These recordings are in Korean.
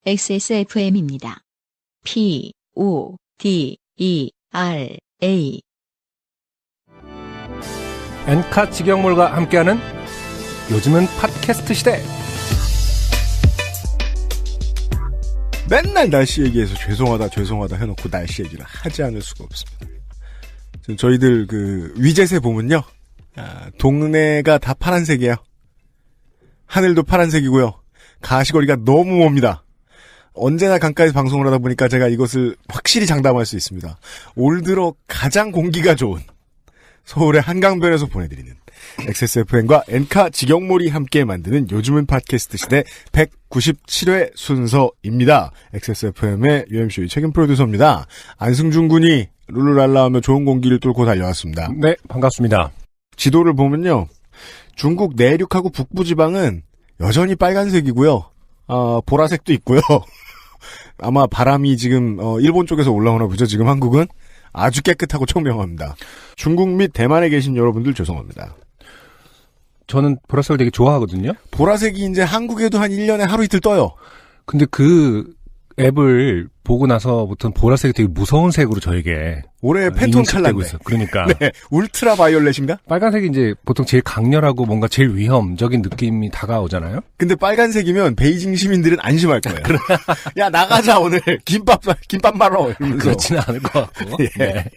XSFM입니다. PODERA 엔카 직영몰과 함께하는 요즘은 팟캐스트 시대. 맨날 날씨 얘기해서 죄송하다 해놓고 날씨 얘기를 하지 않을 수가 없습니다. 저희들 위젯에 보면요, 동네가 다 파란색이에요. 하늘도 파란색이고요. 가시거리가 너무 멉니다. 언제나 강가에서 방송을 하다 보니까 제가 이것을 확실히 장담할 수 있습니다. 올 들어 가장 공기가 좋은 서울의 한강변에서 보내드리는 XSFM과 엔카 직영몰이 함께 만드는 요즘은 팟캐스트 시대 197회 순서입니다. XSFM의 UMC 책임 프로듀서입니다. 안승준 군이 룰루랄라 하며 좋은 공기를 뚫고 달려왔습니다. 네, 반갑습니다. 지도를 보면요, 중국 내륙하고 북부지방은 여전히 빨간색이고요. 보라색도 있고요. 아마 바람이 지금 일본 쪽에서 올라오나 보죠. 지금 한국은 아주 깨끗하고 청명합니다. 중국 및 대만에 계신 여러분들 죄송합니다. 저는 보라색을 되게 좋아하거든요. 보라색이 이제 한국에도 한 1년에 하루 이틀 떠요. 근데 그 앱을 보고 나서부터는 보라색이 되게 무서운 색으로 저에게 올해 팬톤 컬러인데. 있어요. 그러니까 네, 울트라 바이올렛인가? 빨간색이 이제 보통 제일 강렬하고 뭔가 제일 위험적인 느낌이 다가오잖아요. 근데 빨간색이면 베이징 시민들은 안심할 거예요. 야, 나가자 오늘 김밥 말어 이러면서. 그렇지는 않을 것 같고. 예. 네.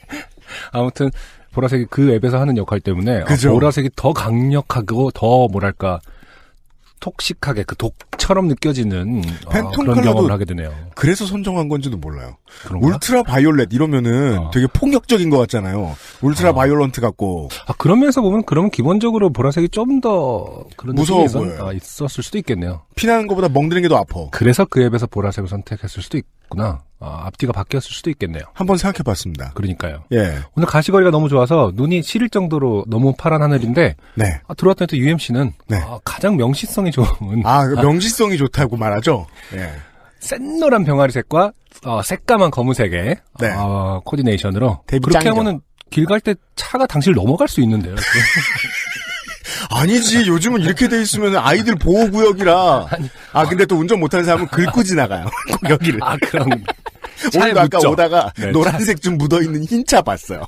아무튼 보라색이 그 앱에서 하는 역할 때문에 보라색이 더 강력하고 더 뭐랄까 톡식하게 그 독처럼 느껴지는 팬톤 그런 경험을 컬러도 하게 되네요. 그래서 선정한 건지도 몰라요. 그런가? 울트라 바이올렛 이러면은 되게 폭력적인 것 같잖아요. 울트라 바이올런트 같고. 그런 면에서 보면 그러면 기본적으로 보라색이 좀 더 그런 무서워 느낌이 보여요. 있었을 수도 있겠네요. 피나는 것보다 멍드는 게 더 아파. 그래서 그 앱에서 보라색을 선택했을 수도 있구나. 앞뒤가 바뀌었을 수도 있겠네요. 한번 생각해봤습니다. 그러니까요. 예. 오늘 가시거리가 너무 좋아서 눈이 시릴 정도로 너무 파란 하늘인데 네. 들어왔더니 또 UMC는 네. 가장 명시성이 좋은 명시성이 좋다고 말하죠. 예. 샛노란 병아리색과 새까만 검은색의 네. 코디네이션으로 데뷔 그렇게 짱이죠. 하면은 길 갈 때 차가 당신을 넘어갈 수 있는데요. 아니지, 요즘은 이렇게 돼 있으면 아이들 보호구역이라. 근데 또 운전 못하는 사람은 긁고 지나가요. 여기를. 그럼 오늘도 아까 묻죠. 오다가 네, 노란색 좀 묻어있는 흰 차 봤어요.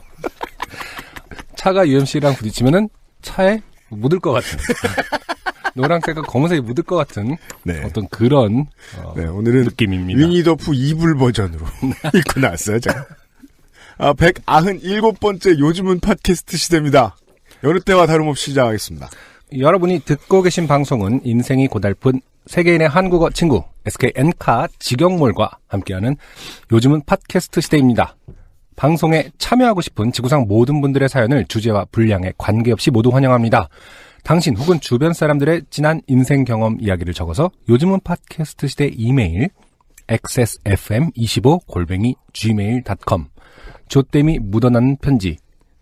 차가 UMC랑 부딪히면은 차에 묻을 것 같은 노란색과 검은색이 묻을 것 같은 네. 어떤 그런 네, 오늘은 느낌입니다. 위니더프 이불 버전으로 읽고 나왔어요, 제가. 197번째 요즘은 팟캐스트 시대입니다. 여느 때와 다름없이 시작하겠습니다. 여러분이 듣고 계신 방송은 인생이 고달픈 세계인의 한국어 친구 SK 엔카 직영몰과 함께하는 요즘은 팟캐스트 시대입니다. 방송에 참여하고 싶은 지구상 모든 분들의 사연을 주제와 분량에 관계없이 모두 환영합니다. 당신 혹은 주변 사람들의 지난 인생 경험 이야기를 적어서 요즘은 팟캐스트 시대 이메일 xsfm25@gmail.com 조땜이 묻어나는 편지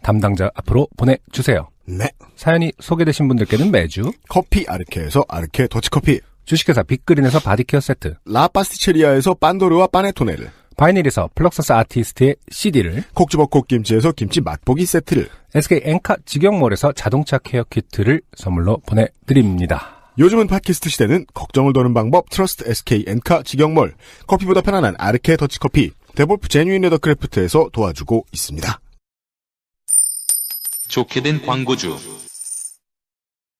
담당자 앞으로 보내주세요. 네. 사연이 소개되신 분들께는 매주 커피 아르케에서 아르케 더치커피, 주식회사 빅그린에서 바디케어 세트, 라파스티체리아에서 빤도르와 파네토네를, 바이닐에서 플럭서스 아티스트의 CD를, 콕주버콕 김치에서 김치 맛보기 세트를, SK 엔카 직영몰에서 자동차 케어 키트를 선물로 보내드립니다. 요즘은 팟캐스트 시대는 걱정을 도는 방법 트러스트 SK 엔카 직영몰, 커피보다 편안한 아르케 더치커피, 데볼프 제뉴인 레더크래프트에서 도와주고 있습니다. 좋게 된 광고주.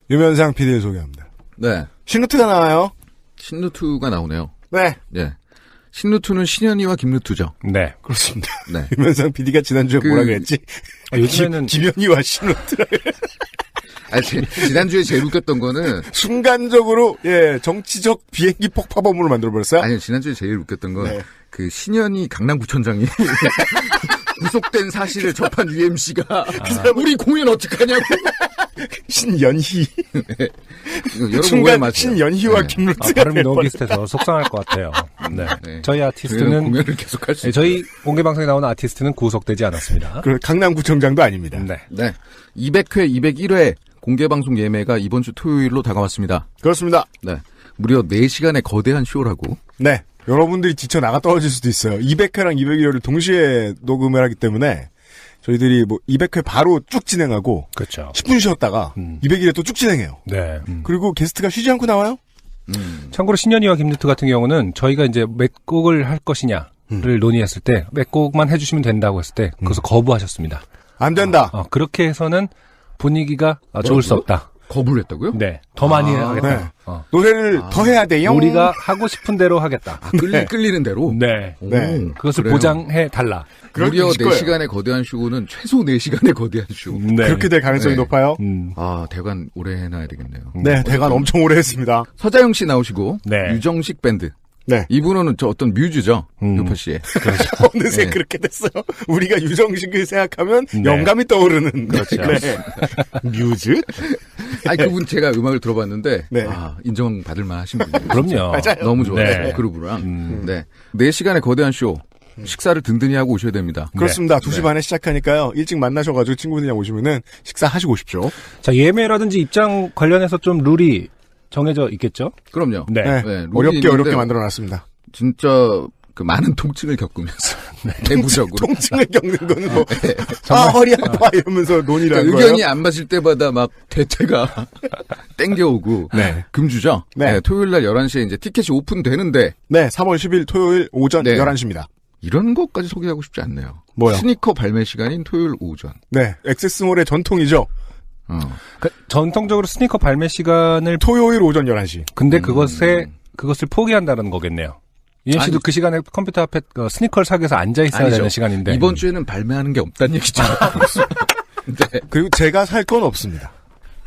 유면상 PD를 소개합니다. 네. 신루트가 나와요. 신루트가 나오네요. 네. 네. 신루트는 신현이와 김루트죠. 네. 그렇습니다. 네. 유면상 PD가 지난주에 뭐라 그랬지? 요즘에는 김현희와 신루트를. 지난주에 제일 웃겼던 거는 순간적으로, 정치적 비행기 폭파범으로 만들어버렸어요? 아니요, 지난주에 제일 웃겼던 건 네. 그 신현이 강남구청장이 구속된 사실을 접한 UMC가 우리 공연 어떡하냐고. 신연희. 네. 여러분 오해 순간 마세요. 신연희와 네. 김루트가 발음이 너무 비슷해서 속상할 것 같아요. 네. 네. 저희 저희는 아티스트는 공연을 계속할 수 저희 공개 방송에 나오는 아티스트는 구속되지 않았습니다. 강남구청장도 아닙니다. 네. 네. 200회, 201회 공개방송 예매가 이번 주 토요일로 다가왔습니다. 그렇습니다. 네. 무려 4시간의 거대한 쇼라고. 네. 여러분들이 지쳐 나가 떨어질 수도 있어요. 200회랑 201회를 동시에 녹음을 하기 때문에 저희들이 200회 바로 쭉 진행하고 그렇죠. 10분 쉬었다가 200일에 또 쭉 진행해요. 네. 그리고 게스트가 쉬지 않고 나와요? 참고로 신현이와 김두트 같은 경우는 저희가 이제 몇 곡을 할 것이냐를 논의했을 때 몇 곡만 해주시면 된다고 했을 때 그것을 거부하셨습니다. 안 된다. 그렇게 해서는 분위기가 좋을 수 없다. 거부를 했다고요? 네, 더 많이 하겠다. 네. 노래를 더 해야 돼요. 우리가 하고 싶은 대로 하겠다. 끌리는 대로? 네. 오, 네. 그것을 그래요. 보장해 달라. 무려 그럴 거예요. 4시간의 거대한 쇼는 최소 4시간의 거대한 쇼. 네. 그렇게 될 가능성이 네. 높아요. 대관 오래 해놔야 되겠네요. 네, 대관 엄청 오래 했습니다. 서자영 씨 나오시고 네. 유정식 밴드. 네. 이분은 저 어떤 뮤즈죠. 요파 씨의. 어느새 네. 그렇게 됐어요. 우리가 유정식을 생각하면 네. 영감이 떠오르는. 그렇죠. 네. 뮤즈? 아니 그분 제가 음악을 들어봤는데 네. 인정받을 만하신 분이에요. 그럼요. 맞아요. 너무 좋아요. 네. 그루브랑. 네. 4시간의 거대한 쇼. 식사를 든든히 하고 오셔야 됩니다. 그렇습니다. 2시 네. 반에 시작하니까요. 일찍 만나셔가지고 친구들이랑 오시면은 식사하시고 오십시오. 자, 예매라든지 입장 관련해서 좀 룰이 정해져 있겠죠? 그럼요. 네. 네. 네, 룰이 어렵게 있는데 만들어놨습니다. 진짜 그 많은 통증을 겪으면서 내부적으로 통증을 겪는 거는 뭐, 네. 허리 아파 이러면서 논의를 한 그러니까 거예요. 의견이 안 맞을 때마다 막 대체가 땡겨오고 네. 금주죠. 네. 토요일 날 11시에 이제 티켓이 오픈되는데 네, 3월 10일 토요일 오전 네. 11시입니다. 이런 것까지 소개하고 싶지 않네요. 뭐요? 스니커 발매 시간인 토요일 오전. 네, 액세스몰의 전통이죠. 전통적으로 스니커 발매 시간을 토요일 오전 11시. 근데 그것을 포기한다는 거겠네요. 이현 씨도 아니, 그 시간에 컴퓨터 앞에 스니커를 사기 위해서 앉아 있어야 아니죠. 되는 시간인데. 이번 주에는 발매하는 게 없다는 얘기죠. 네. 그리고 제가 살 건 없습니다.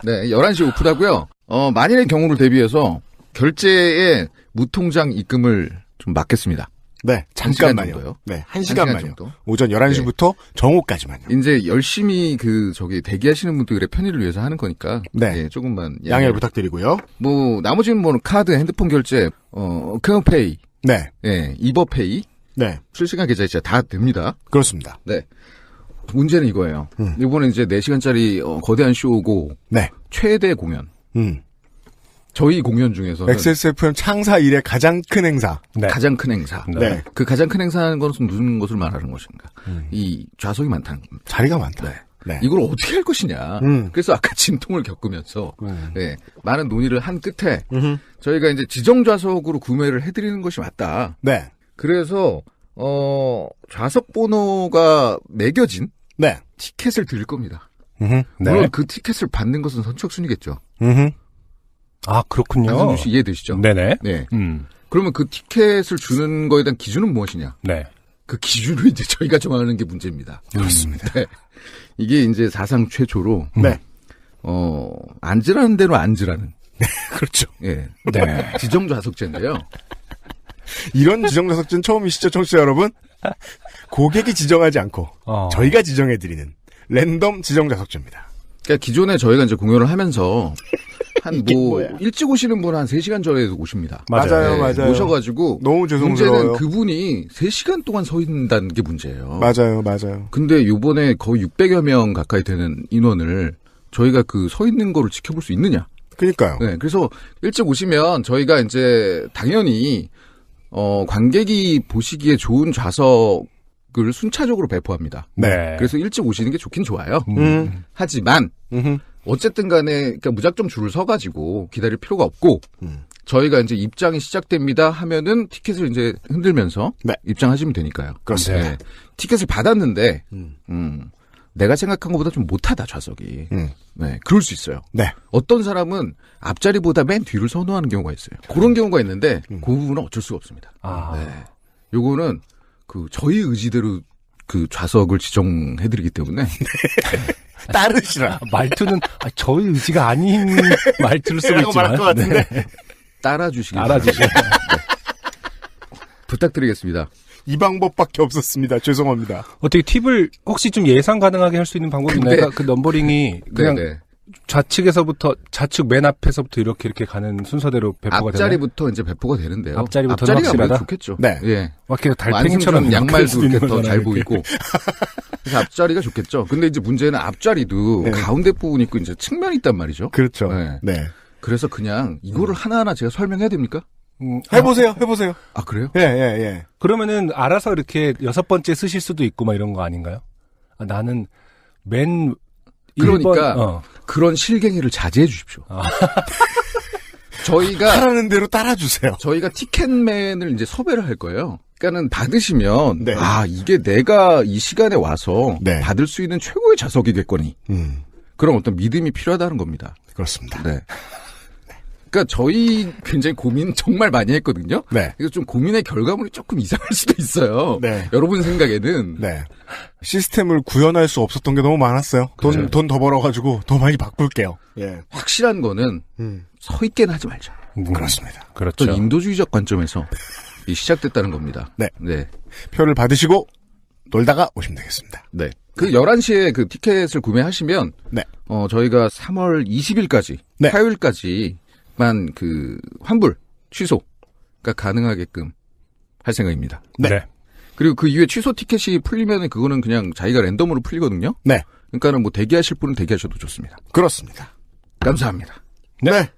네, 11시 오픈하고요. 만일의 경우를 대비해서 결제에 무통장 입금을 좀 막겠습니다. 네, 시간 잠깐만요. 정도요? 네, 한 1시간만요. 시간 정도. 오전 11시부터 정오까지만요. 이제 열심히 대기하시는 분들의 편의를 위해서 하는 거니까. 네. 예, 조금만 양해를 부탁드리고요. 뭐 나머지는 뭐 카드, 핸드폰 결제, 크레온페이, 네, 예, 이버페이, 네, 실시간 계좌 이체 다 됩니다. 그렇습니다. 네. 문제는 이거예요. 이번에 이제 4시간짜리 거대한 쇼고 네, 최대 공연. 저희 공연 중에서는 XSFM 창사 이래 가장 큰 행사. 네. 가장 큰 행사. 네. 그 가장 큰 행사는 것은 무슨 것을 말하는 것인가? 이 좌석이 많다는 겁니다. 자리가 많다. 네. 네. 이걸 어떻게 할 것이냐. 그래서 아까 진통을 겪으면서 네, 많은 논의를 한 끝에 저희가 이제 지정 좌석으로 구매를 해드리는 것이 맞다. 네. 그래서 좌석 번호가 매겨진 네. 티켓을 드릴 겁니다. 네. 물론 그 티켓을 받는 것은 선착순이겠죠. 아, 그렇군요. 안승준 씨 이해되시죠? 네네. 네. 그러면 그 티켓을 주는 거에 대한 기준은 무엇이냐? 네. 그 기준을 이제 저희가 정하는 게 문제입니다. 그렇습니다. 네. 이게 이제 사상 최초로 네. 앉으라는 대로 앉으라는. 그렇죠. 예. 네. 지정 좌석제인데요. 이런 지정좌석제는 처음이시죠, 청취자 여러분? 고객이 지정하지 않고 저희가 지정해드리는 랜덤 지정좌석제입니다. 그러니까 기존에 저희가 이제 공연을 하면서 한 이게 뭐야? 일찍 오시는 분 한 3시간 전에 오십니다. 맞아요, 네, 맞아요. 오셔가지고 너무 죄송스러워요. 문제는 그분이 3시간 동안 서 있는다는 게 문제예요. 맞아요, 맞아요. 근데 요번에 거의 600여 명 가까이 되는 인원을 저희가 그 서 있는 거를 지켜볼 수 있느냐? 그니까요. 네, 그래서 일찍 오시면 저희가 이제 당연히 관객이 보시기에 좋은 좌석을 순차적으로 배포합니다. 네. 그래서 일찍 오시는 게 좋긴 좋아요. 하지만 음흠. 어쨌든 간에 그러니까 무작정 줄을 서가지고 기다릴 필요가 없고 저희가 이제 입장이 시작됩니다 하면은 티켓을 이제 흔들면서 네. 입장하시면 되니까요. 그렇습니다. 네. 티켓을 받았는데 내가 생각한 것보다 좀 못하다 좌석이. 네, 그럴 수 있어요. 네. 어떤 사람은 앞자리보다 맨 뒤를 선호하는 경우가 있어요. 그런 경우가 있는데 그 부분은 어쩔 수가 없습니다. 아. 네. 요거는 저희 의지대로 그 좌석을 지정해드리기 때문에 따르시라. 말투는 저희 의지가 아닌 말투를 쓰고 라고 있지만. 말할 것 같은데. 네. 따라주시길 알아주시죠. 부탁드리겠습니다. 이 방법밖에 없었습니다. 죄송합니다. 어떻게 팁을 혹시 좀 예상 가능하게 할 수 있는 방법이 있나요? 근데- 그 넘버링이 그냥 네네. 좌측 맨 앞에서부터 이렇게 가는 순서대로 배포가 되나요? 앞자리부터 이제 배포가 되는데요. 앞자리부터는 앞자리가 확실하다? 아무래도 좋겠죠. 네. 예. 막 이렇게 달팽이처럼 안승준 양말도 수 있는 이렇게 더 잘 거잖아요, 보이고. 그래서 앞자리가 좋겠죠. 근데 이제 문제는 앞자리도 네. 가운데 부분 있고 이제 측면이 있단 말이죠. 그렇죠. 네. 네. 그래서 그냥 이거를 하나하나 제가 설명해야 됩니까? 해보세요. 해보세요. 아, 그래요? 예, 예, 예. 그러면은 알아서 이렇게 6번째 쓰실 수도 있고 막 이런 거 아닌가요? 아, 나는 맨 그러니까 1번, 그런 실갱이를 자제해 주십시오. 저희가 하라는 대로 따라주세요. 저희가 티켓맨을 이제 섭외를 할 거예요. 그러니까는 받으시면 네. 이게 내가 이 시간에 와서 네. 받을 수 있는 최고의 좌석이겠거니. 그런 어떤 믿음이 필요하다는 겁니다. 그렇습니다. 네. 그러니까 저희 굉장히 고민 정말 많이 했거든요. 네. 그래서 좀 고민의 결과물이 조금 이상할 수도 있어요. 네. 여러분 생각에는. 네. 시스템을 구현할 수 없었던 게 너무 많았어요. 돈 더 벌어가지고 더 많이 바꿀게요. 예. 확실한 거는 서 있게는 하지 말자. 그렇습니다. 그렇죠. 또 인도주의적 관점에서 시작됐다는 겁니다. 네. 네. 표를 받으시고 놀다가 오시면 되겠습니다. 네. 그 11시에 그 티켓을 구매하시면 네. 저희가 3월 20일까지 네. 화요일까지만 그 환불 취소가 가능하게끔 할 생각입니다. 네. 그리고 그 이후에 취소 티켓이 풀리면은 그거는 그냥 자기가 랜덤으로 풀리거든요. 네. 그러니까는 뭐 대기하실 분은 대기하셔도 좋습니다. 그렇습니다. 감사합니다. 네.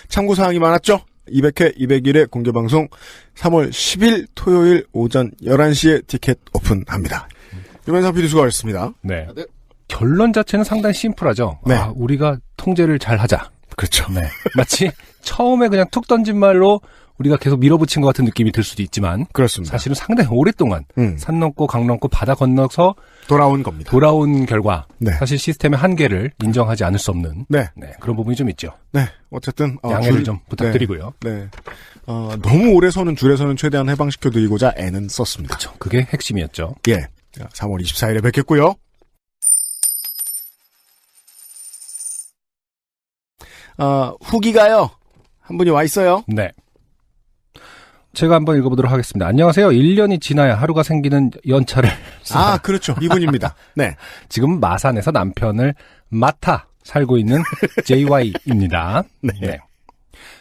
참고사항이 많았죠? 200회, 201회 공개방송 3월 10일 토요일 오전 11시에 티켓 오픈합니다. 유면상 PD 수고하셨습니다. 네. 네. 결론 자체는 상당히 심플하죠. 네. 우리가 통제를 잘 하자. 그렇죠. 네. 마치 처음에 그냥 툭 던진 말로 우리가 계속 밀어붙인 것 같은 느낌이 들 수도 있지만 그렇습니다. 사실은 상당히 오랫동안 산 넘고 강 넘고 바다 건너서 돌아온 겁니다. 돌아온 결과 네. 사실 시스템의 한계를 인정하지 않을 수 없는 네. 그런 부분이 좀 있죠. 네. 어쨌든 양해를 좀 부탁드리고요. 네. 너무 오래 서는 줄에서는 최대한 해방시켜드리고자 애는 썼습니다. 그렇죠. 그게 핵심이었죠. 예. 3월 24일에 뵙겠고요. 후기가요. 한 분이 와 있어요. 네. 제가 한번 읽어보도록 하겠습니다. 안녕하세요. 1년이 지나야 하루가 생기는 연차를 그렇죠. 이분입니다. 네. 지금 마산에서 남편을 맡아 살고 있는 JY입니다. 네.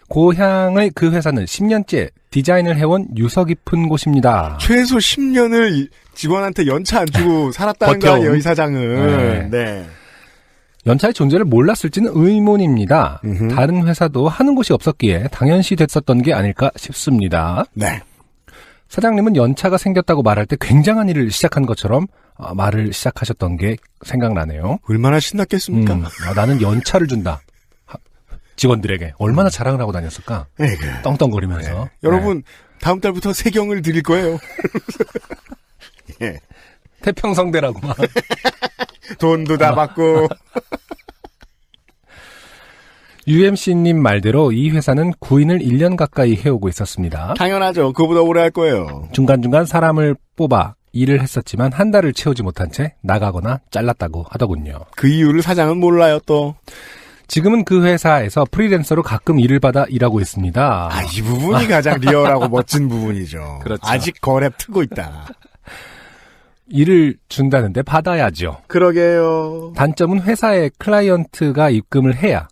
고향의 그 회사는 10년째 디자인을 해온 유서 깊은 곳입니다. 최소 10년을 직원한테 연차 안 주고 살았다는 거 아니에요, 이 사장은. 네. 연차의 존재를 몰랐을지는 의문입니다. 다른 회사도 하는 곳이 없었기에 당연시 됐었던 게 아닐까 싶습니다. 네. 사장님은 연차가 생겼다고 말할 때 굉장한 일을 시작한 것처럼 말을 시작하셨던 게 생각나네요. 얼마나 신났겠습니까? 나는 연차를 준다. 직원들에게 얼마나 자랑을 하고 다녔을까? 떵떵거리면서. 네. 여러분, 다음 달부터 세경을 드릴 거예요. 예. 태평성대라고 막. 돈도 다 받고. UMC님 말대로 이 회사는 구인을 1년 가까이 해오고 있었습니다. 당연하죠. 그보다 오래 할 거예요. 중간중간 사람을 뽑아 일을 했었지만 한 달을 채우지 못한 채 나가거나 잘랐다고 하더군요. 그 이유를 사장은 몰라요, 또. 지금은 그 회사에서 프리랜서로 가끔 일을 받아 일하고 있습니다. 이 부분이 가장 리얼하고 멋진 부분이죠. 그렇죠. 아직 거랩 트고 있다. 일을 준다는데 받아야죠. 그러게요. 단점은 회사에 클라이언트가 입금을 해야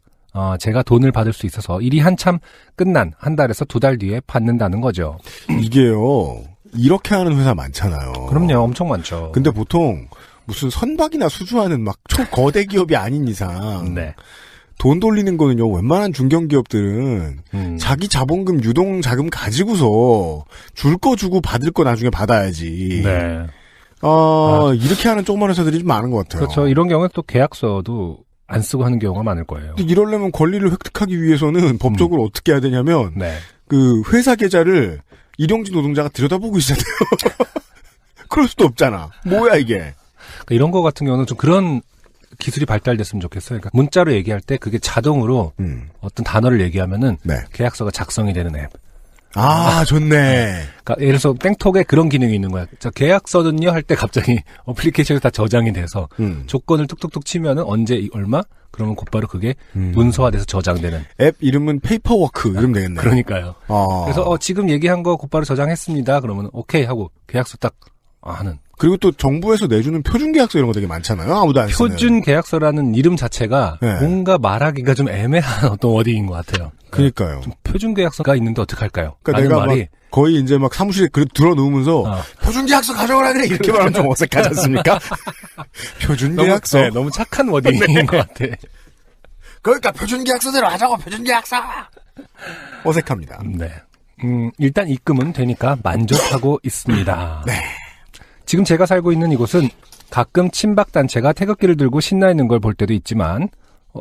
제가 돈을 받을 수 있어서 일이 한참 끝난 한 달에서 2달 뒤에 받는다는 거죠. 이게요. 이렇게 하는 회사 많잖아요. 그럼요. 엄청 많죠. 근데 보통 무슨 선박이나 수주하는 막 초거대 기업이 아닌 이상 네. 돈 돌리는 거는요. 웬만한 중견기업들은 자기 자본금 유동 자금 가지고서 줄 거 주고 받을 거 나중에 받아야지. 네. 이렇게 하는 조그만 회사들이 좀 많은 것 같아요. 그렇죠. 이런 경우는 또 계약서도 안 쓰고 하는 경우가 많을 거예요. 이러려면 권리를 획득하기 위해서는 법적으로 어떻게 해야 되냐면 네. 그 회사 계좌를 일용직 노동자가 들여다보고 있어야 돼요. 그럴 수도 없잖아. 뭐야 이게. 그러니까 이런 거 같은 경우는 좀 그런 기술이 발달됐으면 좋겠어요. 그러니까 문자로 얘기할 때 그게 자동으로 어떤 단어를 얘기하면은 네. 계약서가 작성이 되는 앱. 좋네. 그러니까 예를 들어서 땡톡에 그런 기능이 있는 거야. 자, 계약서는요 할 때 갑자기 어플리케이션에 다 저장이 돼서 조건을 뚝뚝뚝 치면은 언제 얼마? 그러면 곧바로 그게 문서화돼서 저장되는. 앱 이름은 페이퍼워크 이름 되겠네요. 그러니까요. 그래서 지금 얘기한 거 곧바로 저장했습니다. 그러면 오케이 하고 계약서 딱 하는. 그리고 또 정부에서 내주는 표준 계약서 이런 거 되게 많잖아요. 아무도 안 쓰는. 표준 계약서라는 이름 자체가 네. 뭔가 말하기가 좀 애매한 어떤 워딩인 것 같아요. 그러니까요. 좀 표준 계약서가 있는데 어떡할까요? 그러니까 내가 말이 막 거의 이제 막 사무실에 들어 누우면서 표준 계약서 가져오라 그래 이렇게 말하면 좀 어색하지 않습니까? 표준 계약서. 네, 너무 착한 워딩인 것 같아. 그러니까 표준 계약서대로 하자고 표준 계약서. 어색합니다. 네. 일단 입금은 되니까 만족하고 있습니다. 네. 지금 제가 살고 있는 이곳은 가끔 친박단체가 태극기를 들고 신나 있는 걸 볼 때도 있지만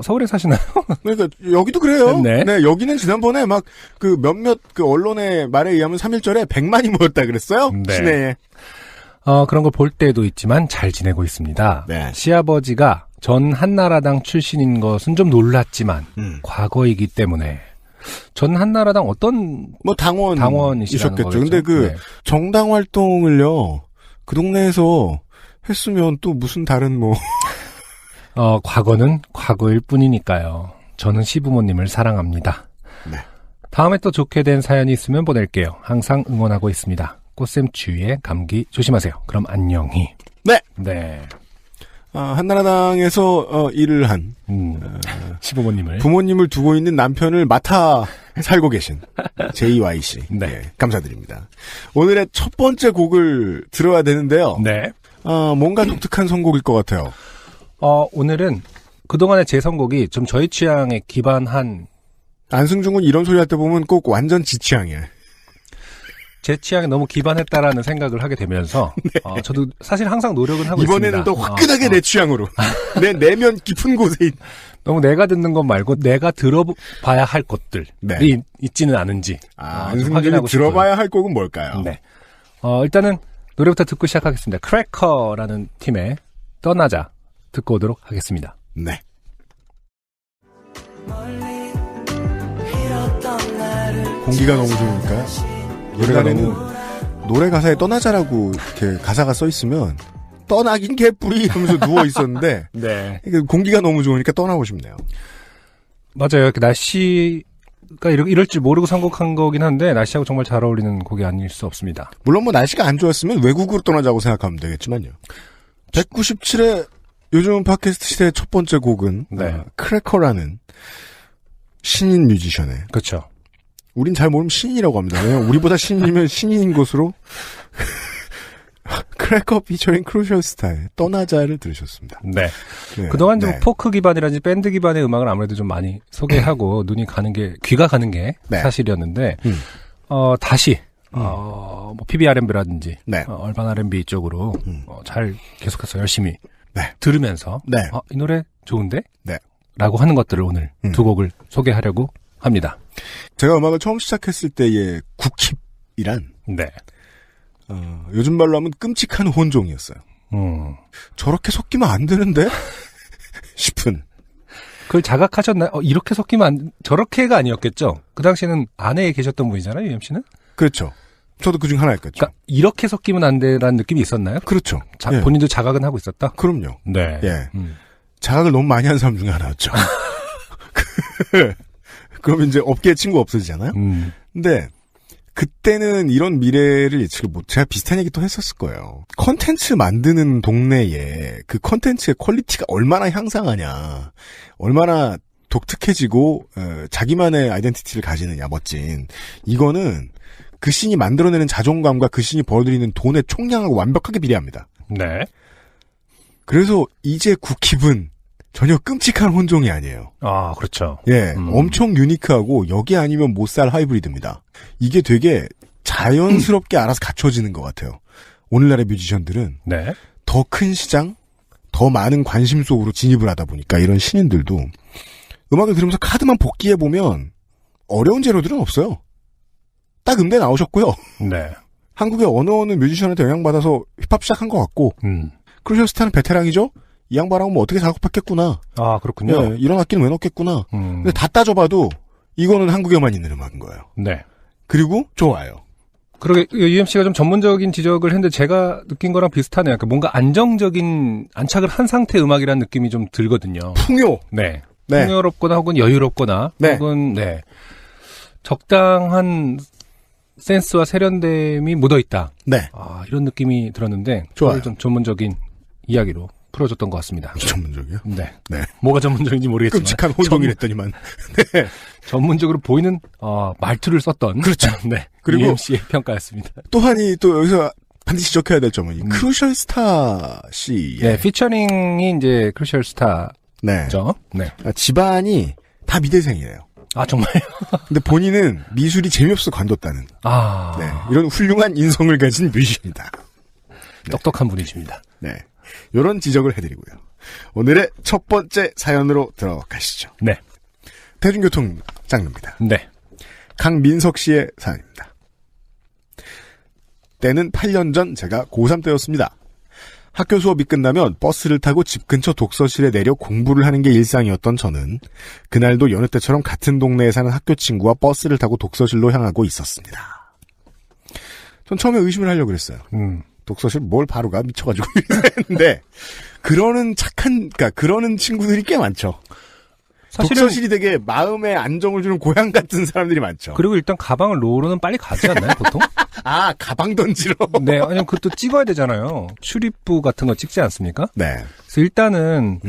서울에 사시나요? 그러니까 여기도 그래요. 네. 여기는 지난번에 막 그 몇몇 그 언론의 말에 의하면 3.1절에 100만이 모였다 그랬어요. 네. 시내에. 그런 걸 볼 때도 있지만 잘 지내고 있습니다. 네. 시아버지가 전 한나라당 출신인 것은 좀 놀랐지만 과거이기 때문에 전 한나라당 어떤 뭐 당원이시라는 당원이셨겠죠. 거겠죠. 근데 그 네. 정당 활동을요. 그 동네에서 했으면 또 무슨 다른 뭐 과거는 과거일 뿐이니까요. 저는 시부모님을 사랑합니다. 네. 다음에 또 좋게 된 사연이 있으면 보낼게요. 항상 응원하고 있습니다. 꽃샘 추위에 감기 조심하세요. 그럼 안녕히. 네. 네. 한나라당에서 일을 한 시부모님을 부모님을 두고 있는 남편을 맡아 살고 계신 JYC. 네. 네, 감사드립니다. 오늘의 첫 번째 곡을 들어야 되는데요. 네. 뭔가 독특한 선곡일 것 같아요. 오늘은 그동안의 제 선곡이 좀 저희 취향에 기반한 안승준은 이런 소리 할 때 보면 꼭 완전 지 취향이에요. 제 취향에 너무 기반했다라는 생각을 하게 되면서 저도 사실 항상 노력은 하고 이번에는 있습니다. 더 화끈하게 내 취향으로 내 내면 깊은 곳에 너무 내가 듣는 것 말고 내가 들어봐야 할 것들이 네. 있지는 않은지 안승준이 들어봐야 할 곡은 뭘까요? 네. 일단은 노래부터 듣고 시작하겠습니다. 크래커라는 팀의 떠나자 듣고 오도록 하겠습니다. 네. 공기가 너무 좋으니까요. 옛날에는 노래 가사에 떠나자라고 이렇게 가사가 써 있으면 떠나긴 개뿔이 하면서 누워 있었는데 네. 공기가 너무 좋으니까 떠나고 싶네요. 맞아요. 날씨가 이럴 줄 모르고 선곡한 거긴 한데 날씨하고 정말 잘 어울리는 곡이 아닐 수 없습니다. 물론 뭐 날씨가 안 좋았으면 외국으로 떠나자고 생각하면 되겠지만요. 197회 요즘 팟캐스트 시대의 첫 번째 곡은 네. 크래커라는 신인 뮤지션의 그렇죠. 우린 잘 모르면 신인이라고 합니다. 왜냐면 우리보다 신인이면 신인인 것으로 크래커 피처링 크루셜 스타의 떠나자를 들으셨습니다. 네. 네. 그동안 좀 네. 포크 기반이라든지 밴드 기반의 음악을 아무래도 좀 많이 소개하고 귀가 가는 게 네. 사실이었는데 다시 뭐 PBR&B라든지 네. 얼반 R&B 쪽으로 잘 계속해서 열심히 네. 들으면서 네. 이 노래 좋은데? 네. 라고 하는 것들을 오늘 두 곡을 소개하려고 합니다. 제가 음악을 처음 시작했을 때의 국힙이란 네. 요즘 말로 하면 끔찍한 혼종이었어요. 저렇게 섞이면 안 되는데? 싶은. 그걸 자각하셨나요? 이렇게 섞이면 저렇게가 아니었겠죠? 그 당시에는 아내에 계셨던 분이잖아요, UMC는? 그렇죠. 저도 그중 하나였겠죠. 그러니까 이렇게 섞이면 안 돼라는 느낌이 있었나요? 그렇죠. 예. 본인도 자각은 하고 있었다? 그럼요. 네. 예. 자각을 너무 많이 한 사람 중에 하나였죠. 그러면 이제 업계에 친구 없어지잖아요? 근데, 그때는 이런 미래를 예측을 제가 비슷한 얘기 또 했었을 거예요. 컨텐츠 만드는 동네에 그 컨텐츠의 퀄리티가 얼마나 향상하냐, 얼마나 독특해지고, 자기만의 아이덴티티를 가지느냐, 멋진. 이거는 그 씬이 만들어내는 자존감과 그 씬이 벌어들이는 돈의 총량하고 완벽하게 비례합니다. 네. 그래서 이제 국힙은 전혀 끔찍한 혼종이 아니에요. 아, 그렇죠. 예, 엄청 유니크하고 여기 아니면 못 살 하이브리드입니다. 이게 되게 자연스럽게 알아서 갖춰지는 것 같아요. 오늘날의 뮤지션들은 네. 더 큰 시장, 더 많은 관심 속으로 진입을 하다 보니까 이런 신인들도 음악을 들으면서 카드만 복귀해보면 어려운 재료들은 없어요. 딱 음대 나오셨고요. 네. 한국의 어느 뮤지션한테 영향받아서 힙합 시작한 것 같고 크루셜 스타는 베테랑이죠? 이 양반하고 뭐 어떻게 작업했겠구나. 아, 그렇군요. 네, 이런 악기는 왜 넣겠구나. 근데 다 따져봐도 이거는 한국에만 있는 음악인 거예요. 네. 그리고 좋아요. 그러게 UMC가 좀 전문적인 지적을 했는데 제가 느낀 거랑 비슷하네요. 그러니까 뭔가 안정적인 안착을 한 상태 음악이라는 느낌이 좀 들거든요. 풍요. 네. 네. 풍요롭거나 혹은 여유롭거나 네. 혹은 적당한 센스와 세련됨이 묻어있다. 네. 이런 느낌이 들었는데 좋아요. 그걸 좀 전문적인 이야기로 풀어줬던 것 같습니다. 전문적이요? 네. 네. 뭐가 전문적인지 모르겠지만 끔찍한 혼종이랬더니만. 네. 전문적으로 보이는 말투를 썼던 그렇죠. 네. 그리고 UMC의 평가였습니다. 또한이 또 여기서 반드시 지적해야 될 점은 크루셜 스타 씨의 네, 피처링이 이제 크루셜 스타죠. 네. 네. 집안이 다 미대생이에요. 아, 정말요? 근데 본인은 미술이 재미없어 관뒀다는. 네. 이런 훌륭한 인성을 가진 뮤지션이다. 똑똑한 분이십니다. 네. 요런 지적을 해드리고요. 오늘의 첫 번째 사연으로 들어가시죠. 네. 대중교통 장르입니다. 네. 강민석 씨의 사연입니다. 때는 8년 전 제가 고3 때였습니다. 학교 수업이 끝나면 버스를 타고 집 근처 독서실에 내려 공부를 하는 게 일상이었던 저는 그날도 여느 때처럼 같은 동네에 사는 학교 친구와 버스를 타고 독서실로 향하고 있었습니다. 전 처음에 의심을 하려고 그랬어요. 독서실 뭘 바로가 미쳐가지고 했는데 그러는 그러니까 그러는 친구들이 꽤 많죠. 사실은 독서실이 되게 마음에 안정을 주는 고향 같은 사람들이 많죠. 그리고 일단 가방을 놓으러는 빨리 가지 않나요, 보통? 아, 가방 던지러? 네, 아니면 그것도 찍어야 되잖아요. 출입부 같은 거 찍지 않습니까? 네. 그래서 일단은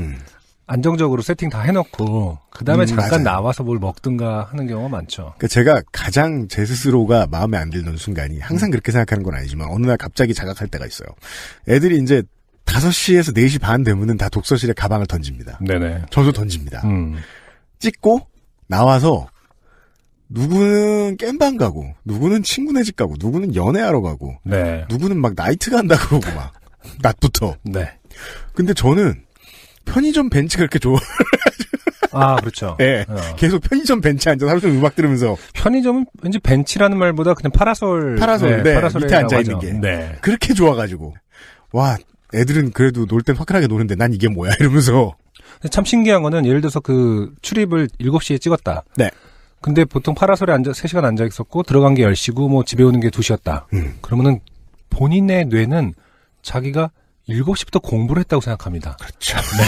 안정적으로 세팅 다 해놓고 그 다음에 잠깐 맞아요. 나와서 뭘 먹든가 하는 경우가 많죠. 그러니까 제가 가장 제 스스로가 마음에 안 들던 순간이 항상 그렇게 생각하는 건 아니지만 어느 날 갑자기 자각할 때가 있어요. 애들이 이제 5시에서 4시 반 되면은 다 독서실에 가방을 던집니다. 네네. 저도 던집니다. 찍고 나와서 누구는 깸방 가고 누구는 친구네 집 가고 누구는 연애하러 가고 네. 누구는 막 나이트 간다 그러고 막 낮부터. 네. 근데 저는 편의점 벤치가 그렇게 좋아. 아, 그렇죠. 네. 계속 편의점 벤치에 앉아서 하루 종일 음악 들으면서. 편의점은 왠지 벤치라는 말보다 그냥 파라솔. 네, 파라솔에 밑에 앉아있는 게. 네. 그렇게 좋아가지고. 와, 애들은 그래도 놀 땐 화끈하게 노는데 난 이게 뭐야 이러면서. 참 신기한 거는 예를 들어서 그 출입을 7시에 찍었다. 네. 근데 보통 파라솔에 3시간 앉아 있었고 들어간 게 10시고 뭐 집에 오는 게 2시였다. 그러면은 본인의 뇌는 자기가 7시부터 공부를 했다고 생각합니다. 그렇죠. 네.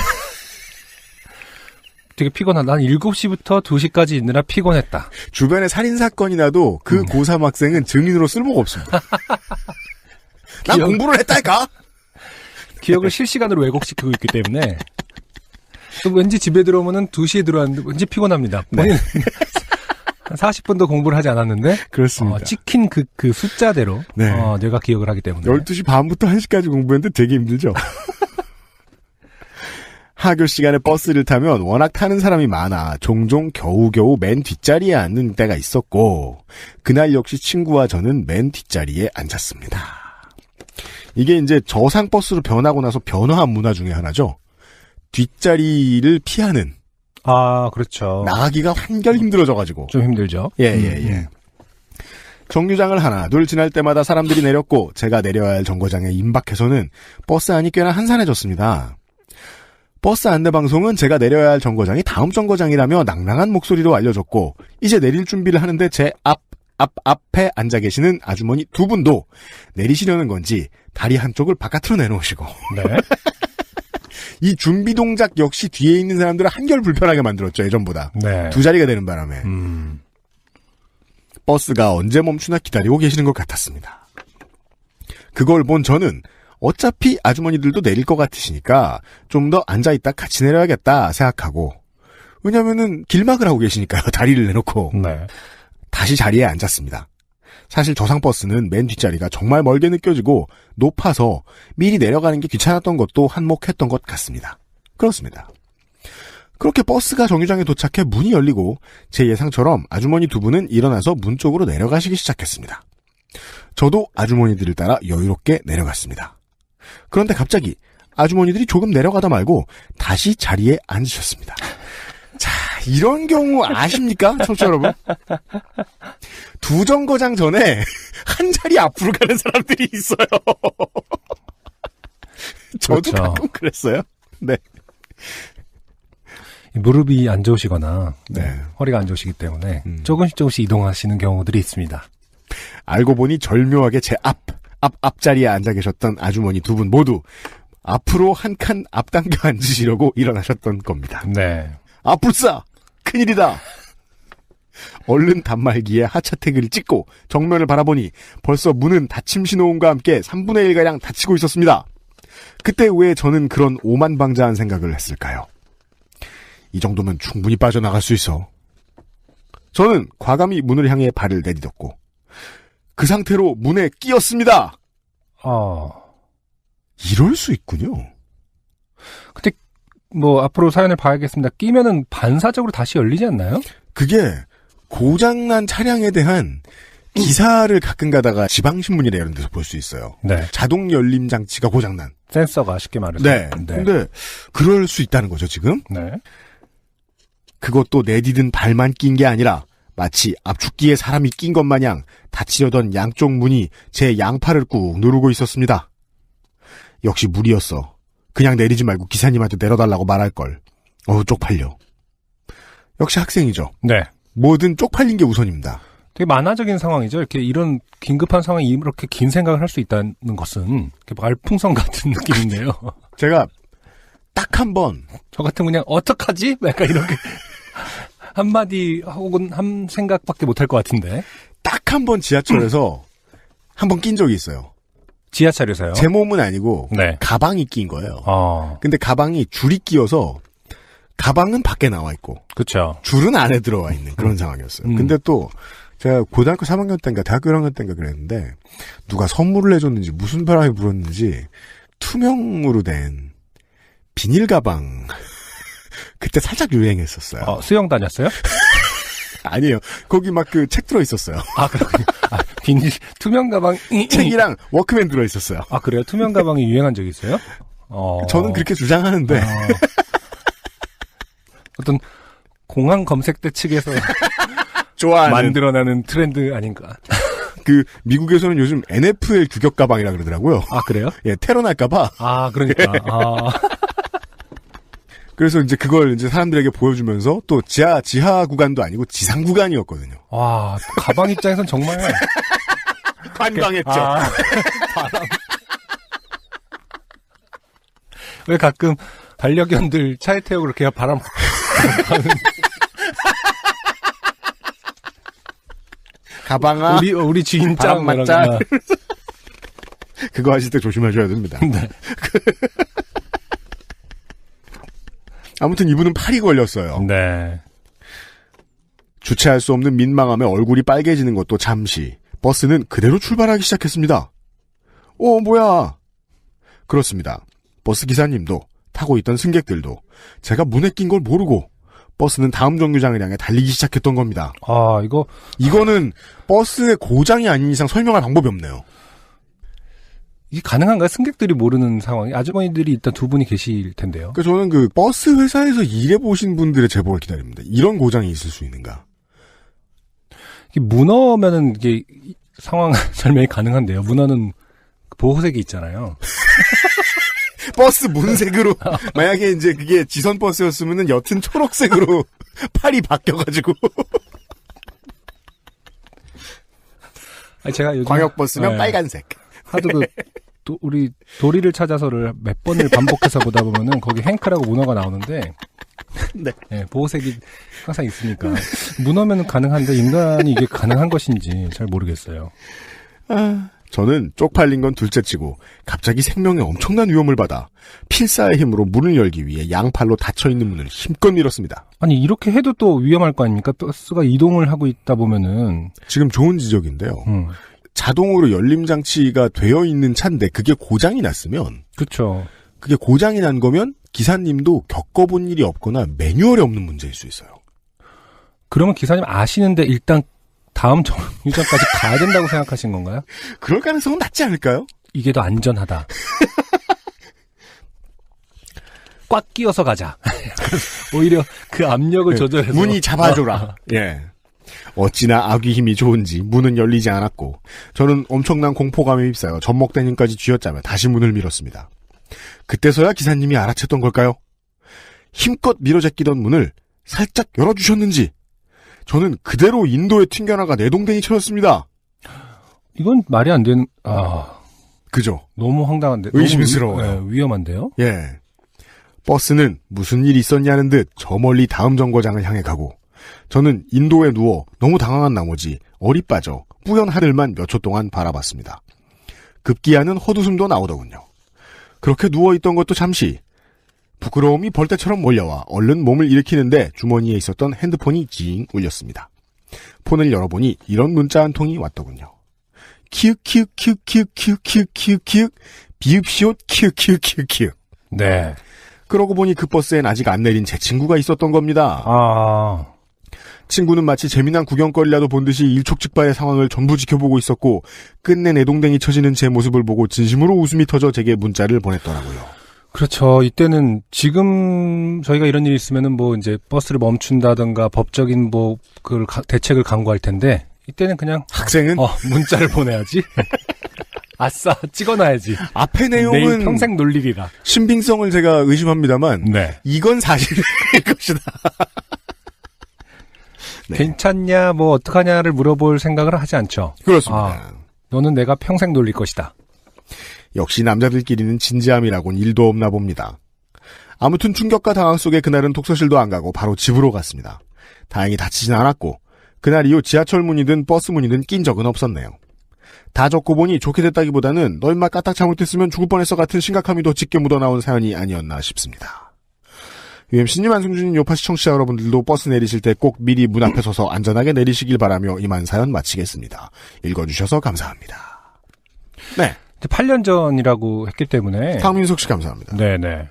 되게 피곤하다. 난 7시부터 2시까지 있느라 피곤했다. 주변에 살인사건이 나도 그 고3 학생은 증인으로 쓸모가 없습니다. 난 공부를 했다니까? 기억을 실시간으로 왜곡시키고 있기 때문에 또 왠지 집에 들어오면은 2시에 들어왔는데 왠지 피곤합니다. 본인 네. 한 40분도 공부를 하지 않았는데 그렇습니다. 찍힌 그 숫자대로 네. 뇌가 기억을 하기 때문에 12시 반부터 1시까지 공부했는데 되게 힘들죠. 하교 시간에 버스를 타면 워낙 타는 사람이 많아 종종 겨우겨우 맨 뒷자리에 앉는 때가 있었고 그날 역시 친구와 저는 맨 뒷자리에 앉았습니다. 이게 이제 저상버스로 변하고 나서 변화한 문화 중에 하나죠. 뒷자리를 피하는. 아, 그렇죠. 나가기가 한결 힘들어져가지고. 좀 힘들죠. 예. 정류장을 하나 둘 지날 때마다 사람들이 내렸고 제가 내려야 할 정거장에 임박해서는 버스 안이 꽤나 한산해졌습니다. 버스 안내방송은 제가 내려야 할 정거장이 다음 정거장이라며 낭낭한 목소리로 알려줬고 이제 내릴 준비를 하는데 제 앞에 앉아 계시는 아주머니 두 분도 내리시려는 건지 다리 한쪽을 바깥으로 내놓으시고 네. 이 준비 동작 역시 뒤에 있는 사람들을 한결 불편하게 만들었죠. 예전보다. 네. 두 자리가 되는 바람에. 버스가 언제 멈추나 기다리고 계시는 것 같았습니다. 그걸 본 저는 어차피 아주머니들도 내릴 것 같으시니까 좀 더 앉아있다 같이 내려야겠다 생각하고 왜냐면은 길막을 하고 계시니까요. 다리를 내놓고. 네. 다시 자리에 앉았습니다. 사실 저상버스는 맨 뒷자리가 정말 멀게 느껴지고 높아서 미리 내려가는 게 귀찮았던 것도 한몫했던 것 같습니다. 그렇습니다. 그렇게 버스가 정류장에 도착해 문이 열리고 제 예상처럼 아주머니 두 분은 일어나서 문 쪽으로 내려가시기 시작했습니다. 저도 아주머니들을 따라 여유롭게 내려갔습니다. 그런데 갑자기 아주머니들이 조금 내려가다 말고 다시 자리에 앉으셨습니다. 자, 이런 경우 아십니까? 청취자 여러분. 두 정거장 전에 한 자리 앞으로 가는 사람들이 있어요. 저도 그렇죠. 가끔 그랬어요. 네. 무릎이 안 좋으시거나 네. 허리가 안 좋으시기 때문에 조금씩 이동하시는 경우들이 있습니다. 알고 보니 절묘하게 제 앞자리에 앉아 계셨던 아주머니 두 분 모두 앞으로 한 칸 앞당겨 앉으시려고 일어나셨던 겁니다. 네. 아, 불사! 큰일이다! 얼른 단말기에 하차 태그를 찍고 정면을 바라보니 벌써 문은 닫힘 신호음과 함께 3분의 1가량 닫히고 있었습니다. 그때 왜 저는 그런 오만방자한 생각을 했을까요? 이 정도면 충분히 빠져나갈 수 있어. 저는 과감히 문을 향해 발을 내딛었고 그 상태로 문에 끼었습니다. 이럴 수 있군요. 근데 뭐 앞으로 사연을 봐야겠습니다. 끼면은 반사적으로 다시 열리지 않나요? 그게 고장난 차량에 대한 기사를 가끔 가다가 지방신문이나 이런 데서 볼 수 있어요. 네. 자동 열림 장치가 고장난. 센서가 쉽게 말해서. 네. 근데 그럴 수 있다는 거죠, 지금. 네. 그것도 내디딘 발만 낀 게 아니라 마치 압축기에 사람이 낀 것 마냥 닫히려던 양쪽 문이 제 양팔을 꾹 누르고 있었습니다. 역시 무리였어. 그냥 내리지 말고 기사님한테 내려달라고 말할걸. 쪽팔려. 역시 학생이죠. 네. 뭐든 쪽팔린 게 우선입니다. 되게 만화적인 상황이죠. 이렇게 이런 긴급한 상황에 이렇게 긴 생각을 할 수 있다는 것은 말풍선 같은 느낌인데요. 제가 딱 한 번. 저 같으면 그냥 어떡하지? 약간 이렇게 한마디 혹은 한 생각밖에 못할 것 같은데. 딱 한 번 지하철에서 한 번 낀 적이 있어요. 지하철에서요? 제 몸은 아니고 네. 가방이 낀 거예요. 근데 가방이 줄이 끼어서 가방은 밖에 나와 있고 그렇죠. 줄은 안에 들어와 있는 그런 상황이었어요. 근데 또 제가 고등학교 3학년 때인가 대학교 1학년 때인가 그랬는데 누가 선물을 해줬는지 무슨 바람이 불었는지 투명으로 된 비닐 가방 그때 살짝 유행했었어요. 수영 다녔어요? 아니에요. 거기 막 그 책 들어있었어요. 그렇군요. 비닐 투명 가방 책이랑 워크맨 들어있었어요. 그래요? 투명 가방이 유행한 적이 있어요? 저는 그렇게 주장하는데 어떤 공항 검색대 측에서 좋아하는 만들어내는 트렌드 아닌가? 그 미국에서는 요즘 NFL 규격 가방이라 그러더라고요. 그래요? 예, 테러 날까봐. 그러니까. 그래서 이제 그걸 이제 사람들에게 보여주면서 또 지하 구간도 아니고 지상 구간이었거든요. 가방 입장에선 정말 관광했죠. 왜 가끔 반려견들 차에 태우고 그렇게 바람 가방아 우리 주인 짱 바람 맞자. 그거 하실 때 조심하셔야 됩니다. 네. 아무튼 이분은 팔이 걸렸어요. 네. 주체할 수 없는 민망함에 얼굴이 빨개지는 것도 잠시. 버스는 그대로 출발하기 시작했습니다. 뭐야. 그렇습니다. 버스 기사님도 타고 있던 승객들도 제가 문에 낀 걸 모르고 버스는 다음 정류장을 향해 달리기 시작했던 겁니다. 이거는 버스의 고장이 아닌 이상 설명할 방법이 없네요. 이게 가능한가요? 승객들이 모르는 상황이 아주머니들이 일단 두 분이 계실 텐데요. 그러니까 저는 그 버스 회사에서 일해보신 분들의 제보를 기다립니다. 이런 고장이 있을 수 있는가? 이게 문어면은 이게 상황 설명이 가능한데요. 문어는 보호색이 있잖아요. 버스 문색으로 만약에 이제 그게 지선 버스였으면은 옅은 초록색으로 팔이 바뀌어가지고 제가 요즘 광역 버스면 빨간색. 하도 우리 도리를 찾아서를 몇 번을 반복해서 보다 보면은 거기 행크라고 문어가 나오는데 네, 보호색이 항상 있으니까 문어면은 가능한데 인간이 이게 가능한 것인지 잘 모르겠어요. 저는 쪽팔린 건 둘째치고 갑자기 생명에 엄청난 위험을 받아 필사의 힘으로 문을 열기 위해 양팔로 닫혀있는 문을 힘껏 밀었습니다. 아니 이렇게 해도 또 위험할 거 아닙니까? 버스가 이동을 하고 있다 보면은. 지금 좋은 지적인데요. 자동으로 열림장치가 되어 있는 차인데 그게 고장이 났으면 그렇죠. 그게 고장이 난 거면 기사님도 겪어본 일이 없거나 매뉴얼이 없는 문제일 수 있어요. 그러면 기사님 아시는데 일단 다음 정류장까지 가야 된다고 생각하신 건가요? 그럴 가능성은 낮지 않을까요? 이게 더 안전하다. 꽉 끼워서 가자. 오히려 그 압력을 조절해서. 문이 잡아줘라. 예. 어찌나 악의 힘이 좋은지 문은 열리지 않았고 저는 엄청난 공포감에 휩싸여 젖먹된 힘까지 쥐어짜며 다시 문을 밀었습니다. 그때서야 기사님이 알아챘던 걸까요? 힘껏 밀어제끼던 문을 살짝 열어주셨는지 저는 그대로 인도에 튕겨나가 내동댕이 쳐였습니다. 이건 말이 안 되는. 그죠? 너무 황당한데. 의심스러워요. 네, 위험한데요? 예. 버스는 무슨 일이 있었냐는 듯 저 멀리 다음 정거장을 향해 가고 저는 인도에 누워 너무 당황한 나머지 얼이 빠져 뿌연 하늘만 몇 초 동안 바라봤습니다. 급기야는 헛웃음도 나오더군요. 그렇게 누워있던 것도 잠시 부끄러움이 벌떼처럼 몰려와 얼른 몸을 일으키는데 주머니에 있었던 핸드폰이 징 울렸습니다. 폰을 열어보니 이런 문자 한 통이 왔더군요. 키읔 비읍시옷 키읔. 네. 그러고 보니 그 버스엔 아직 안 내린 제 친구가 있었던 겁니다. 친구는 마치 재미난 구경거리라도 본 듯이 일촉즉발의 상황을 전부 지켜보고 있었고 끝내 내동댕이 쳐지는 제 모습을 보고 진심으로 웃음이 터져 제게 문자를 보냈더라고요. 그렇죠. 이때는 지금 저희가 이런 일이 있으면은 뭐 이제 버스를 멈춘다든가 법적인 뭐 그 대책을 강구할 텐데 이때는 그냥 학생은 문자를 보내야지. 아싸 찍어놔야지. 앞에 내용은 내일 평생 놀리리라. 신빙성을 제가 의심합니다만 네. 이건 사실일 것이다. 네. 괜찮냐 뭐 어떡하냐를 물어볼 생각을 하지 않죠. 그렇습니다. 너는 내가 평생 놀릴 것이다. 역시 남자들끼리는 진지함이라곤 일도 없나 봅니다. 아무튼 충격과 당황 속에 그날은 독서실도 안 가고 바로 집으로 갔습니다. 다행히 다치진 않았고 그날 이후 지하철 문이든 버스 문이든 낀 적은 없었네요. 다 적고 보니 좋게 됐다기보다는 너 임마 까딱 잘못했으면 죽을 뻔했어 같은 심각함이 더 짙게 묻어나온 사연이 아니었나 싶습니다. UMC님, 안승준님, 요파시 청취자 여러분들도 버스 내리실 때 꼭 미리 문 앞에 서서 안전하게 내리시길 바라며 이만 사연 마치겠습니다. 읽어주셔서 감사합니다. 네. 8년 전이라고 했기 때문에. 강민석 씨 감사합니다. 네네.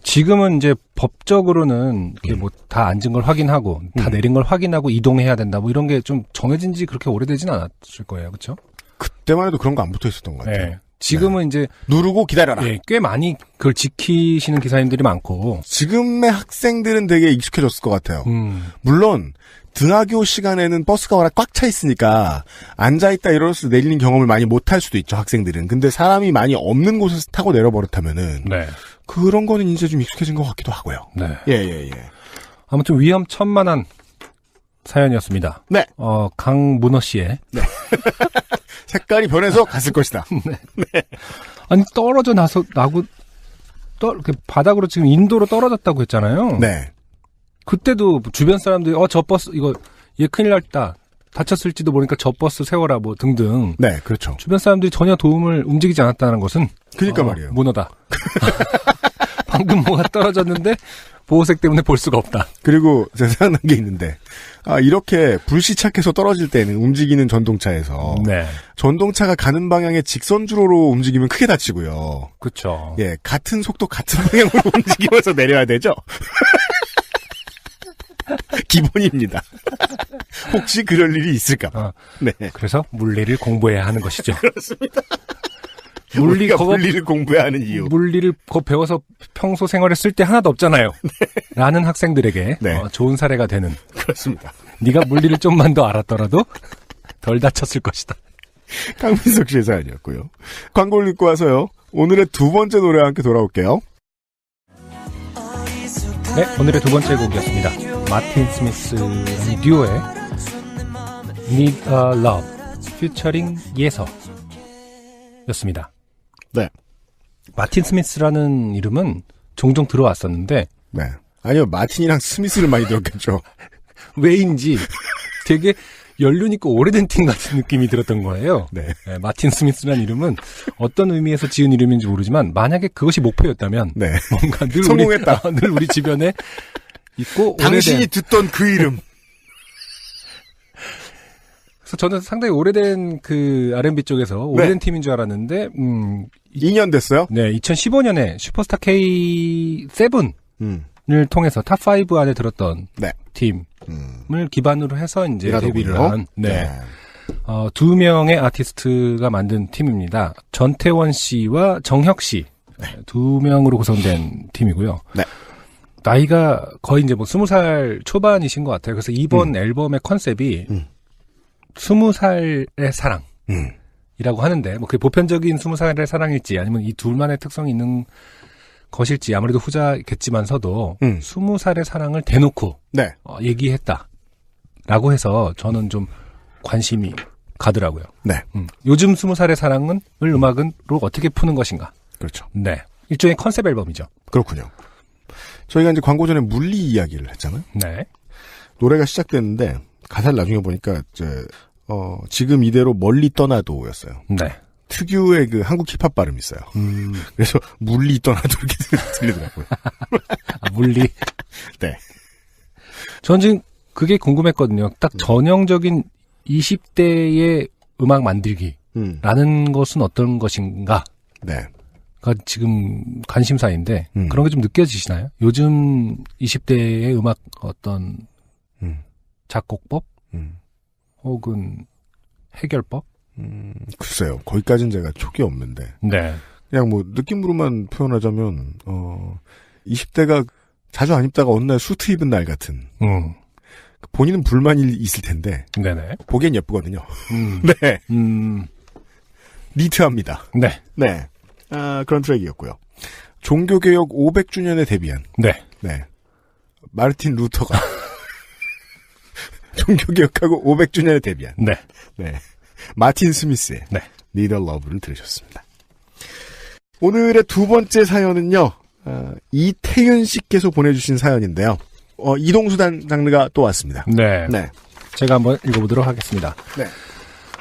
지금은 이제 법적으로는 이렇게 뭐 다 앉은 걸 확인하고 다 내린 걸 확인하고 이동해야 된다. 뭐 이런 게 좀 정해진 지 그렇게 오래되진 않았을 거예요. 그렇죠? 그때만 해도 그런 거 안 붙어 있었던 것 같아요. 네. 지금은 이제 누르고 기다려라. 예, 꽤 많이 그걸 지키시는 기사님들이 많고. 지금의 학생들은 되게 익숙해졌을 것 같아요. 물론 등하교 시간에는 버스가 워낙 꽉 차 있으니까 앉아있다 일어나서 내리는 경험을 많이 못할 수도 있죠, 학생들은. 근데 사람이 많이 없는 곳에서 타고 내려버릇하면은 네. 그런 거는 이제 좀 익숙해진 것 같기도 하고요. 네. 예. 아무튼 위험천만한 사연이었습니다. 네. 강문호 씨의. 네. 색깔이 변해서 갔을 것이다. 네. 아니, 떨어져 나고, 바닥으로 지금 인도로 떨어졌다고 했잖아요. 네. 그때도 주변 사람들이, 저 버스, 얘 큰일 났다. 다쳤을지도 모르니까 저 버스 세워라, 뭐, 등등. 네, 그렇죠. 주변 사람들이 전혀 도움을 움직이지 않았다는 것은. 그러니까 말이에요. 문어다. 방금 뭐가 떨어졌는데, 보호색 때문에 볼 수가 없다. 그리고 제가 생각난 게 있는데, 이렇게 불시착해서 떨어질 때는 움직이는 전동차에서. 네. 전동차가 가는 방향에 직선주로로 움직이면 크게 다치고요. 그쵸. 예, 같은 속도, 같은 방향으로 움직이면서 내려야 되죠? 기본입니다. 혹시 그럴 일이 있을까? 네. 그래서 물리를 공부해야 하는 것이죠. 그렇습니다. 물리를 공부해야 하는 이유. 물리를 배워서 평소 생활에 쓸 때 하나도 없잖아요. 네. 라는 학생들에게 네. 좋은 사례가 되는. 그렇습니다. 네가 물리를 좀만 더 알았더라도 덜 다쳤을 것이다. 강민석 씨의 사연이었고요. 광고를 읽고 와서요. 오늘의 두 번째 노래와 함께 돌아올게요. 네, 오늘의 두 번째 곡이었습니다. 마틴 스미스라는 듀오의 Need a Love 피처링 예서 였습니다. 네. 마틴 스미스라는 이름은 종종 들어왔었는데 네. 아니요, 마틴이랑 스미스를 많이 들었겠죠. 왜인지 되게 연륜 있고 오래된 팀 같은 느낌이 들었던 거예요. 네. 네, 마틴 스미스라는 이름은 어떤 의미에서 지은 이름인지 모르지만 만약에 그것이 목표였다면 네. 뭔가 늘 성공했다. 늘 우리 주변에 있고 당신이 듣던 그 이름. 그래서 저는 상당히 오래된 그 R&B 쪽에서 오래된 팀인 줄 알았는데 2년 됐어요? 네, 2015년에 슈퍼스타 K7을 통해서 탑5 안에 들었던 팀을 기반으로 해서 이제 데뷔를 한 두 명의 아티스트가 만든 팀입니다. 전태원 씨와 정혁 씨 두 명으로 구성된 팀이고요. 네. 나이가 거의 이제 뭐 20살 초반이신 것 같아요. 그래서 이번 앨범의 컨셉이 20살의 사랑이라고 하는데, 뭐 그게 보편적인 20살의 사랑일지 아니면 이 둘만의 특성이 있는 것일지 아무래도 후자겠지만서도 20살의 사랑을 대놓고 얘기했다라고 해서 저는 좀 관심이 가더라고요. 네. 요즘 20살의 사랑을 음악으로 어떻게 푸는 것인가. 그렇죠. 네. 일종의 컨셉 앨범이죠. 그렇군요. 저희가 이제 광고 전에 물리 이야기를 했잖아요. 네. 노래가 시작됐는데 가사를 나중에 보니까 지금 이대로 멀리 떠나도였어요. 네. 특유의 그 한국 힙합 발음이 있어요. 그래서 물리 떠나도 이렇게 들리더라고요. 물리. 네. 전 지금 그게 궁금했거든요. 딱 전형적인 20대의 음악 만들기라는 것은 어떤 것인가? 네. 가 지금 관심사인데 그런 게 좀 느껴지시나요? 요즘 20대의 음악 어떤 작곡법? 혹은 해결법? 글쎄요. 거기까지는 제가 촉이 없는데. 네. 그냥 뭐 느낌으로만 표현하자면 20대가 자주 안 입다가 어느 날 수트 입은 날 같은. 본인은 불만이 있을 텐데. 네네. 보기엔 예쁘거든요. 네. 니트합니다. 네. 네. 그런 트랙이었고요. 종교개혁 500주년에 데뷔한. 네. 네. 마르틴 루터가 종교개혁하고 500주년에 데뷔한. 네. 네. 마틴 스미스의 네. Need a Love를 들으셨습니다. 오늘의 두 번째 사연은요. 이태윤 씨께서 보내주신 사연인데요. 이동수단 장르가 또 왔습니다. 네. 네. 제가 한번 읽어보도록 하겠습니다. 네.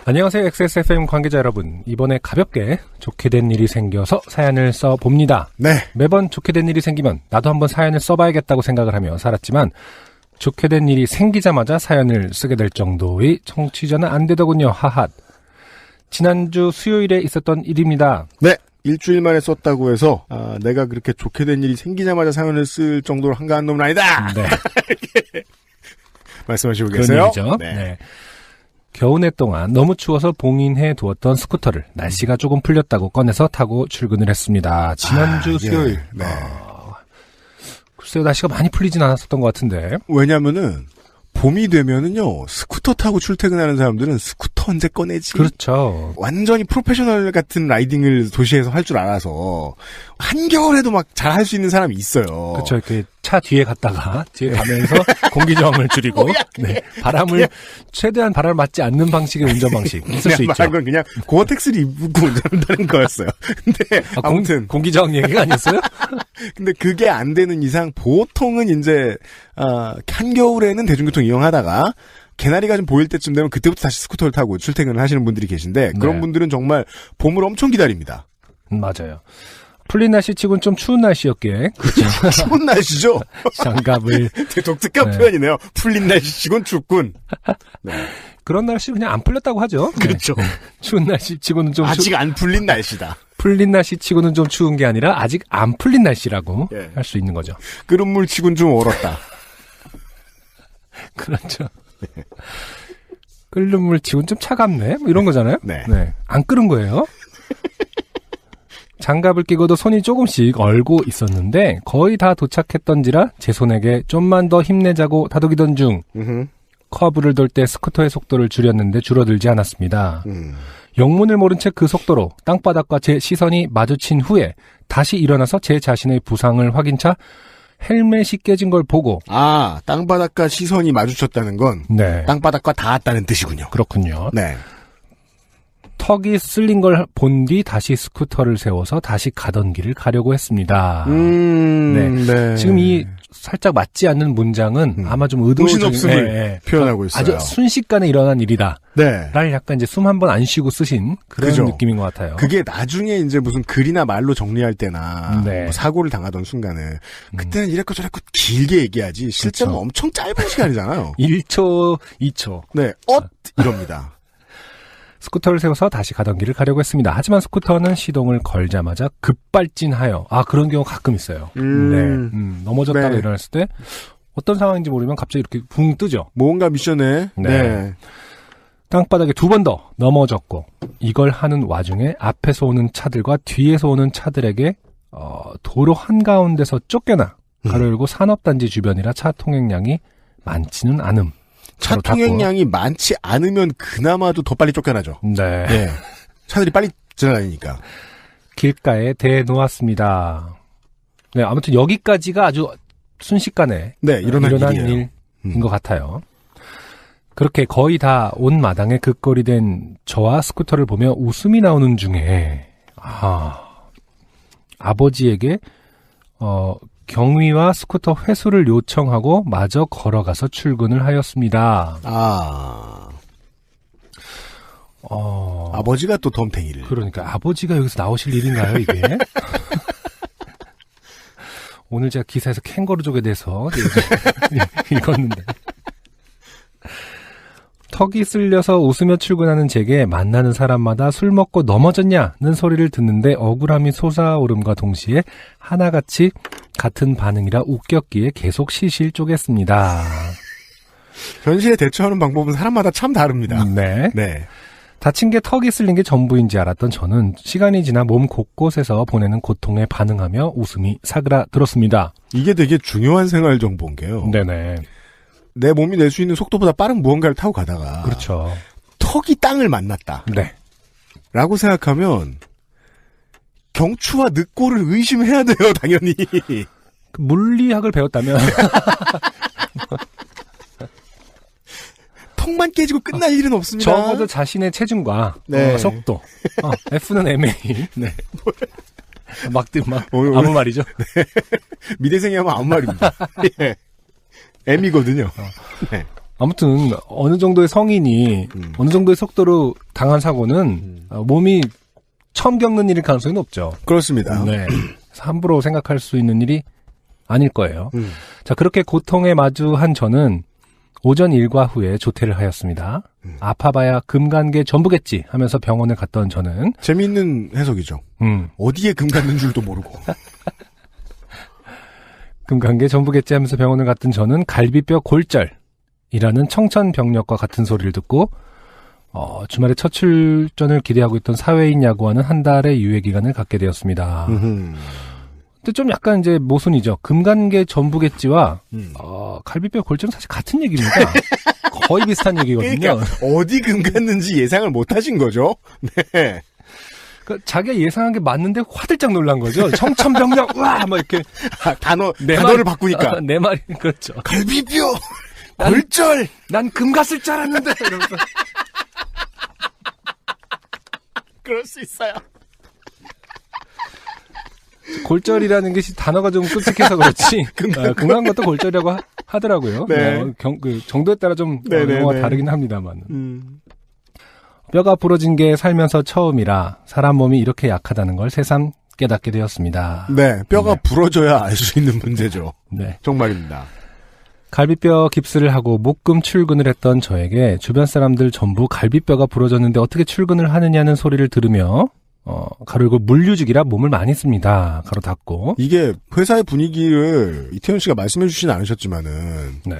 안녕하세요. XSFM 관계자 여러분. 이번에 가볍게 좋게 된 일이 생겨서 사연을 써봅니다. 네. 매번 좋게 된 일이 생기면 나도 한번 사연을 써봐야겠다고 생각을 하며 살았지만 좋게 된 일이 생기자마자 사연을 쓰게 될 정도의 청취자는 안 되더군요. 하핫. 지난주 수요일에 있었던 일입니다. 네. 일주일 만에 썼다고 해서 내가 그렇게 좋게 된 일이 생기자마자 사연을 쓸 정도로 한가한 놈은 아니다. 네. 말씀하시고 계세요. 그런 일이죠. 네. 겨우내 동안 너무 추워서 봉인해 두었던 스쿠터를 날씨가 조금 풀렸다고 꺼내서 타고 출근을 했습니다. 지난주 수요일. 예. 네. 글쎄요, 날씨가 많이 풀리진 않았었던 것 같은데. 왜냐면은 봄이 되면은요 스쿠터 타고 출퇴근하는 사람들은 스쿠터 언제 꺼내지? 그렇죠. 완전히 프로페셔널 같은 라이딩을 도시에서 할 줄 알아서 한겨울에도 막 잘 할 수 있는 사람이 있어요. 그렇죠. 이렇게 차 뒤에 갔다가 뒤에 가면서 공기 저항을 줄이고 네, 바람을 최대한 바람을 맞지 않는 방식의 운전 방식 있을 수 있죠. 건 그냥 고어텍스를 입고 운전한다는 거였어요. 근데 아무튼 공기 저항 얘기가 아니었어요? 근데 그게 안 되는 이상 보통은 이제 한겨울에는 대중교통 이용하다가 개나리가 좀 보일 때쯤 되면 그때부터 다시 스쿠터를 타고 출퇴근을 하시는 분들이 계신데 그런 네. 분들은 정말 봄을 엄청 기다립니다. 맞아요. 풀린 날씨 치고는 좀 추운 날씨였기에 그렇죠. 추운 날씨죠. 장갑을 되게 독특한 네. 표현이네요. 풀린 날씨 치곤 춥군. 네. 그런 날씨 그냥 안 풀렸다고 하죠. 그렇죠. 네. 추운 날씨 치고는 좀 아직 안 풀린 날씨다. 풀린 날씨 치고는 좀 추운 게 아니라 아직 안 풀린 날씨라고 예. 할 수 있는 거죠. 끓은 물 치곤 좀 얼었다. 그렇죠. 끓는 물 치고는 좀 차갑네. 뭐 이런 거잖아요. 네. 안 끓은 거예요. 장갑을 끼고도 손이 조금씩 얼고 있었는데 거의 다 도착했던지라 제 손에게 좀만 더 힘내자고 다독이던 중 커브를 돌 때 스쿠터의 속도를 줄였는데 줄어들지 않았습니다. 영문을 모른 채 그 속도로 땅바닥과 제 시선이 마주친 후에 다시 일어나서 제 자신의 부상을 확인차 헬멧이 깨진 걸 보고 땅바닥과 시선이 마주쳤다는 건 네. 땅바닥과 닿았다는 뜻이군요. 그렇군요. 네. 턱이 쓸린 걸 본 뒤 다시 스쿠터를 세워서 다시 가던 길을 가려고 했습니다. 네. 지금 이 살짝 맞지 않는 문장은 아마 좀 정신없음을 표현하고 있어요. 아주 순식간에 일어난 일이다. 네. 날 약간 이제 숨 한 번 안 쉬고 쓰신 그런 그죠. 느낌인 것 같아요. 그게 나중에 이제 무슨 글이나 말로 정리할 때나 네. 뭐 사고를 당하던 순간에 그때는 이랬고 저랬고 길게 얘기하지 실제로 그렇죠. 엄청 짧은 시간이잖아요. 1초, 2초. 네. 이럽니다. 스쿠터를 세워서 다시 가던 길을 가려고 했습니다. 하지만 스쿠터는 시동을 걸자마자 급발진하여 그런 경우 가끔 있어요. 넘어졌다가 네. 일어났을 때 어떤 상황인지 모르면 갑자기 이렇게 붕 뜨죠. 뭔가 미션에 네. 땅바닥에 두 번 더 넘어졌고 이걸 하는 와중에 앞에서 오는 차들과 뒤에서 오는 차들에게 도로 한가운데서 쫓겨나 가로 열고 산업단지 주변이라 차 통행량이 많지는 않음. 차 통행량이 많지 않으면 그나마도 더 빨리 쫓겨나죠. 네. 네. 차들이 빨리 지나다니니까. 길가에 대놓았습니다. 네, 아무튼 여기까지가 아주 순식간에 일어난 일인 것 같아요. 그렇게 거의 다 온 마당에 급거리 된 저와 스쿠터를 보며 웃음이 나오는 중에 아버지에게 경위와 스쿠터 회수를 요청하고 마저 걸어가서 출근을 하였습니다. 아버지가 또 덤탱이를. 그러니까 아버지가 여기서 나오실 일인가요, 이게? 오늘 제가 기사에서 캥거루족에 대해서 읽었는데. 턱이 쓸려서 웃으며 출근하는 제게 만나는 사람마다 술 먹고 넘어졌냐는 소리를 듣는데 억울함이 솟아오름과 동시에 하나같이 같은 반응이라 웃겼기에 계속 시실 쪼갰습니다. 현실에 대처하는 방법은 사람마다 참 다릅니다. 네. 네. 다친 게 턱이 쓸린 게 전부인지 알았던 저는 시간이 지나 몸 곳곳에서 보내는 고통에 반응하며 웃음이 사그라들었습니다. 이게 되게 중요한 생활 정보인 게요. 네네. 내 몸이 낼 수 있는 속도보다 빠른 무언가를 타고 가다가 그렇죠. 턱이 땅을 만났다. 네. 라고 생각하면 경추와 늑골을 의심해야 돼요. 당연히. 물리학을 배웠다면 턱만 깨지고 끝날 일은 없습니다. 적어도 자신의 체중과 네. 속도. F는 MA. 네. 막 아무 말이죠. 네. 미대생이 하면 아무 말입니다. 예. M이거든요. 네. 아무튼 어느 정도의 성인이 어느 정도의 속도로 당한 사고는 몸이 처음 겪는 일일 가능성이 높죠. 그렇습니다. 네. 함부로 생각할 수 있는 일이 아닐 거예요. 자, 그렇게 고통에 마주한 저는 오전 일과 후에 조퇴를 하였습니다. 아파봐야 금간계 전부겠지 하면서 병원을 갔던 저는 재미있는 해석이죠. 어디에 금 갔는 줄도 모르고. 금간계 전부겠지 하면서 병원을 갔던 저는 갈비뼈 골절이라는 청천벽력과 같은 소리를 듣고 주말에 첫 출전을 기대하고 있던 사회인 야구와는 한 달의 유예 기간을 갖게 되었습니다. 근데 좀 약간 이제 모순이죠. 금간계 전부겠지와 갈비뼈 골절은 사실 같은 얘기입니다. 거의 비슷한 얘기거든요. 그러니까 어디 금 갔는지 예상을 못 하신 거죠. 네. 그러니까 자기가 예상한 게 맞는데 화들짝 놀란 거죠. 청천벽력 우와 막 이렇게 단어를 바꾸니까 내 말이 그렇죠. 갈비뼈 골절. 난 금 갔을 줄 알았는데 이러면서. 그럴 수 있어요. 골절이라는 게 단어가 좀 끔찍해서 그렇지. 금간 것도 골절이라고 하더라고요. 네. 그 정도에 따라 좀 용어가 다르긴 합니다만. 뼈가 부러진 게 살면서 처음이라 사람 몸이 이렇게 약하다는 걸 새삼 깨닫게 되었습니다. 네, 뼈가 부러져야 알 수 있는 문제죠. 네, 정말입니다. 갈비뼈 깁스를 하고 목금 출근을 했던 저에게 주변 사람들 전부 갈비뼈가 부러졌는데 어떻게 출근을 하느냐는 소리를 들으며 가로 열고 물류직이라 몸을 많이 씁니다. 가로 닫고. 이게 회사의 분위기를 이태원 씨가 말씀해 주시진 않으셨지만은 네.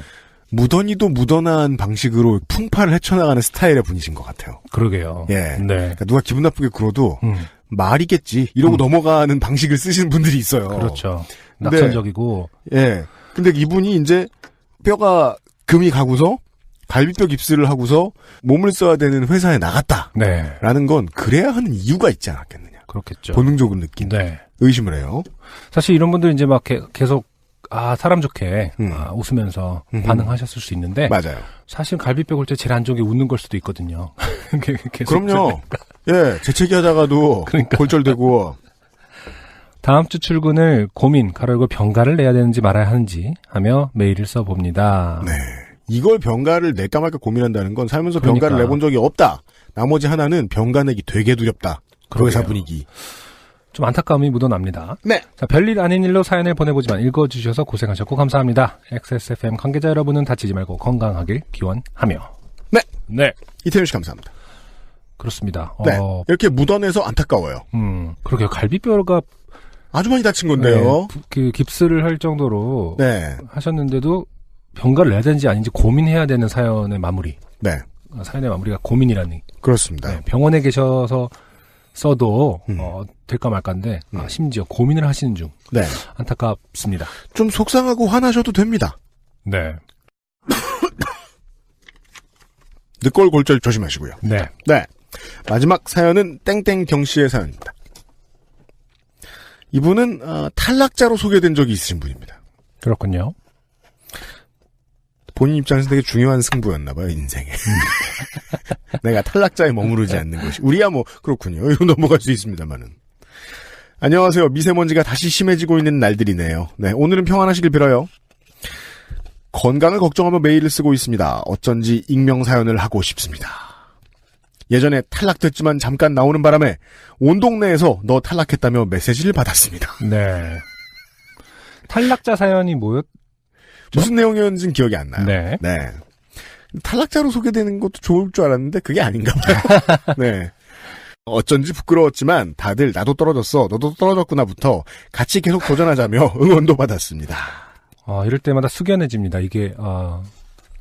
무던히도 무던한 방식으로 풍파를 헤쳐나가는 스타일의 분이신 것 같아요. 그러게요. 예. 네. 그러니까 누가 기분 나쁘게 굴어도 말이겠지 이러고 넘어가는 방식을 쓰시는 분들이 있어요. 그렇죠. 낙천적이고. 예. 근데 이분이 이제 뼈가 금이 가고서 갈비뼈 깁스를 하고서 몸을 써야 되는 회사에 나갔다. 네. 라는 건 그래야 하는 이유가 있지 않았겠느냐. 그렇겠죠. 본능적으로 느낀. 네. 의심을 해요. 사실 이런 분들 이제 막 계속 사람 좋게 웃으면서 반응하셨을 수 있는데 맞아요. 사실 갈비뼈 골절 제일 안 좋은 게 웃는 걸 수도 있거든요. 그럼요. 예, 재채기 하다가도 그러니까. 골절되고. 다음 주 출근을 고민, 가로 열고 병가를 내야 되는지 말아야 하는지 하며 메일을 써봅니다. 네. 이걸 병가를 낼까 말까 고민한다는 건 살면서 그러니까. 병가를 내본 적이 없다. 나머지 하나는 병가 내기 되게 두렵다. 그 회사 분위기. 좀 안타까움이 묻어납니다. 네. 자, 별일 아닌 일로 사연을 보내보지만 읽어주셔서 고생하셨고 감사합니다. XSFM 관계자 여러분은 다치지 말고 건강하길 기원하며. 네. 네. 이태윤 씨 감사합니다. 그렇습니다. 네. 이렇게 묻어내서 안타까워요. 그러게요. 갈비뼈가 아주 많이 다친 건데요. 네, 그 깁스를 할 정도로 네. 하셨는데도 병가를 내야 되는지 아닌지 고민해야 되는 사연의 마무리. 네. 사연의 마무리가 고민이라니. 그렇습니다. 네, 병원에 계셔서 써도 될까 말까인데 심지어 고민을 하시는 중. 네. 안타깝습니다. 좀 속상하고 화나셔도 됩니다. 네. 늑골 골절 조심하시고요. 네. 네. 마지막 사연은 땡땡경 씨의 사연입니다. 이분은 탈락자로 소개된 적이 있으신 분입니다. 그렇군요. 본인 입장에서 되게 중요한 승부였나 봐요, 인생에. 내가 탈락자에 머무르지 않는 것이. 우리야 뭐 그렇군요. 이거 넘어갈 수 있습니다만은. 안녕하세요. 미세먼지가 다시 심해지고 있는 날들이네요. 네, 오늘은 평안하시길 빌어요. 건강을 걱정하며 메일을 쓰고 있습니다. 어쩐지 익명 사연을 하고 싶습니다. 예전에 탈락됐지만 잠깐 나오는 바람에 온 동네에서 너 탈락했다며 메시지를 받았습니다. 네. 탈락자 사연이 무슨 내용이었는지는 기억이 안 나요. 네. 네. 탈락자로 소개되는 것도 좋을 줄 알았는데 그게 아닌가 봐요. 네. 어쩐지 부끄러웠지만 다들 나도 떨어졌어, 너도 떨어졌구나부터 같이 계속 도전하자며 응원도 받았습니다. 이럴 때마다 숙연해집니다. 이게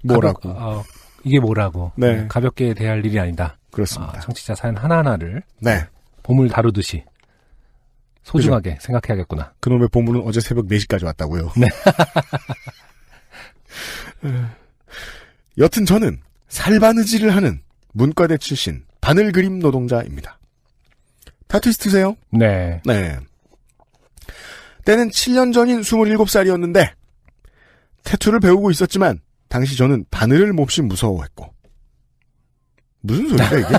뭐라고? 이게 뭐라고? 네. 가볍게 대할 일이 아니다. 그렇습니다. 청취자 사연 하나하나를 네. 보물 다루듯이 소중하게 그죠? 생각해야겠구나. 그놈의 보물은 어제 새벽 4시까지 왔다고요. 네. 여튼 저는 살바느질을 하는 문과대 출신 바늘 그림 노동자입니다. 타투이스트세요? 네. 네. 때는 7년 전인 27살이었는데 태투를 배우고 있었지만 당시 저는 바늘을 몹시 무서워했고 무슨 소리야 이게?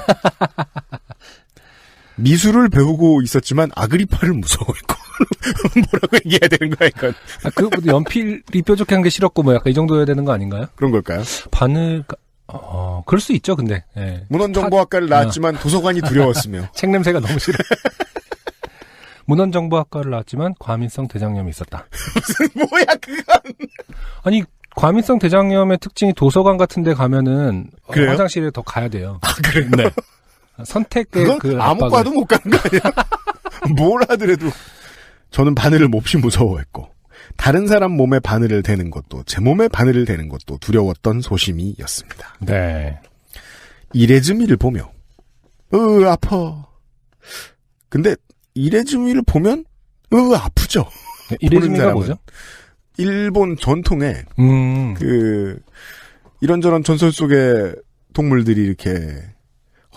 미술을 배우고 있었지만 아그리파를 무서워했고 뭐라고 얘기해야 되는 거야 이건? 연필이 뾰족한 게 싫었고 뭐 약간 이 정도여야 되는 거 아닌가요? 그런 걸까요? 바늘 그럴 수 있죠 근데. 네. 문헌정보학과를 나왔지만 도서관이 두려웠으며 책 냄새가 너무 싫어. 문헌정보학과를 나왔지만 과민성 대장염이 있었다. 무슨 뭐야 그건? 아니 과민성 대장염의 특징이 도서관 같은 데 가면은 그래요? 화장실에 더 가야 돼요. 아 그래요? 네. 선택의 그건 아무 과도 못 가는 거 아니야? 뭘 하더라도 저는 바늘을 몹시 무서워했고 다른 사람 몸에 바늘을 대는 것도 제 몸에 바늘을 대는 것도 두려웠던 소심이였습니다. 네. 이레즈미를 보며 아파. 근데 이레즈미를 보면 아프죠. 네, 이레즈미가 뭐죠? 일본 전통의 이런저런 전설 속의 동물들이 이렇게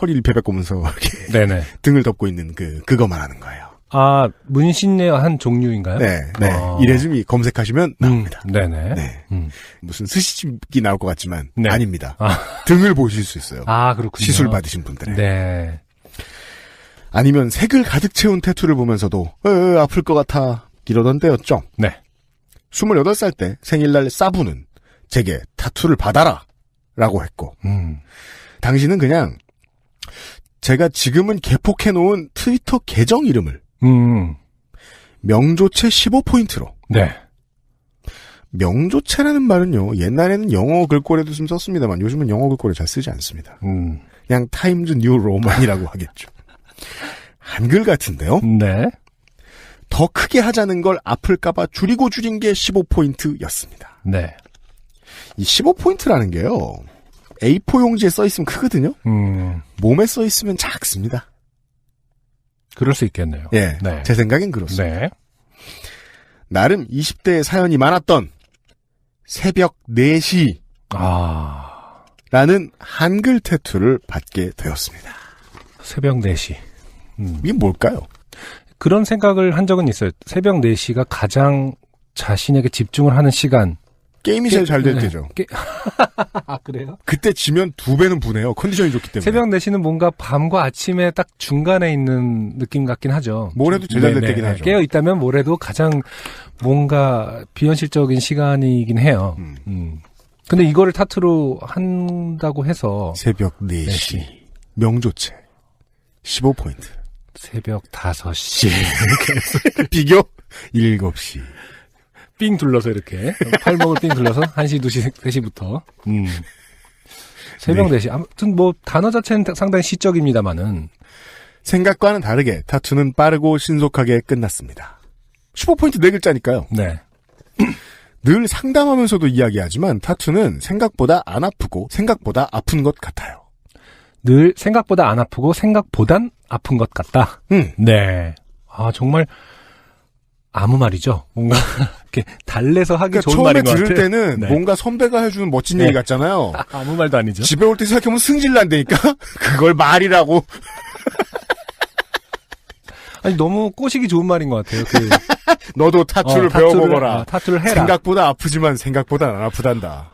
허리를 베베꼬면서 이렇게 네네. 등을 덮고 있는 그거 말하는 거예요. 아, 문신의 한 종류인가요? 네, 네. 이레즈미 검색하시면 나옵니다. 네네. 네. 무슨 스시집이 나올 것 같지만 네. 아닙니다. 등을 보실 수 있어요. 아, 그렇군요. 시술 받으신 분들의. 네. 아니면 색을 가득 채운 태투를 보면서도 아플 것 같아 이러던 때였죠. 네. 28살 때 생일날 사부는 제게 타투를 받아라 라고 했고 당신은 그냥 제가 지금은 개폭해놓은 트위터 계정 이름을 명조체 15포인트로 네. 명조체라는 말은요 옛날에는 영어 글꼴에도 좀 썼습니다만 요즘은 영어 글꼴을 잘 쓰지 않습니다. 그냥 타임즈 뉴 로만이라고 하겠죠. 한글 같은데요. 네. 더 크게 하자는 걸 아플까봐 줄인 게 15포인트였습니다. 네. 이 15포인트라는 게요. A4 용지에 써있으면 크거든요. 몸에 써있으면 작습니다. 그럴 수 있겠네요. 예. 네. 제 생각엔 그렇습니다. 네. 나름 20대에 사연이 많았던 새벽 4시. 라는 한글 태투를 받게 되었습니다. 새벽 4시. 이게 뭘까요? 그런 생각을 한 적은 있어요. 새벽 4시가 가장 자신에게 집중을 하는 시간. 게임이 제일 잘 될 때죠. 아, 그래요? 그때 지면 2배는 부네요. 컨디션이 좋기 때문에. 새벽 4시는 뭔가 밤과 아침에 딱 중간에 있는 느낌 같긴 하죠. 뭘 해도 제잘 될 때긴 하죠. 깨어있다면 뭘 해도 가장 뭔가 비현실적인 시간이긴 해요. 근데 이거를 타투로 한다고 해서. 새벽 4시. 명조체. 15포인트. 새벽 5시. 비교? 7시. 삥 둘러서 이렇게 팔목을 삥 둘러서 1시, 2시, 3시부터 새벽 4시. 아무튼 뭐 단어 자체는 상당히 시적입니다만은 생각과는 다르게 타투는 빠르고 신속하게 끝났습니다. 15포인트 4글자니까요. 네. 늘 상담하면서도 이야기하지만 타투는 생각보다 안 아프고 생각보다 아픈 것 같아요. 늘 생각보다 안 아프고 생각보단 아픈 것 같다. 네. 아 정말 아무 말이죠. 뭔가 이렇게 달래서 하기 그러니까 좋은 말인 것 같아요. 처음에 들을 때는 네. 뭔가 선배가 해주는 멋진 네. 얘기 같잖아요. 아무 말도 아니죠. 집에 올 때 생각해보면 승질난다니까? 그걸 말이라고. 아니 너무 꼬시기 좋은 말인 것 같아요. 너도 타투를 배워먹어라. 타투를 해라. 생각보다 아프지만 생각보다 안 아프단다.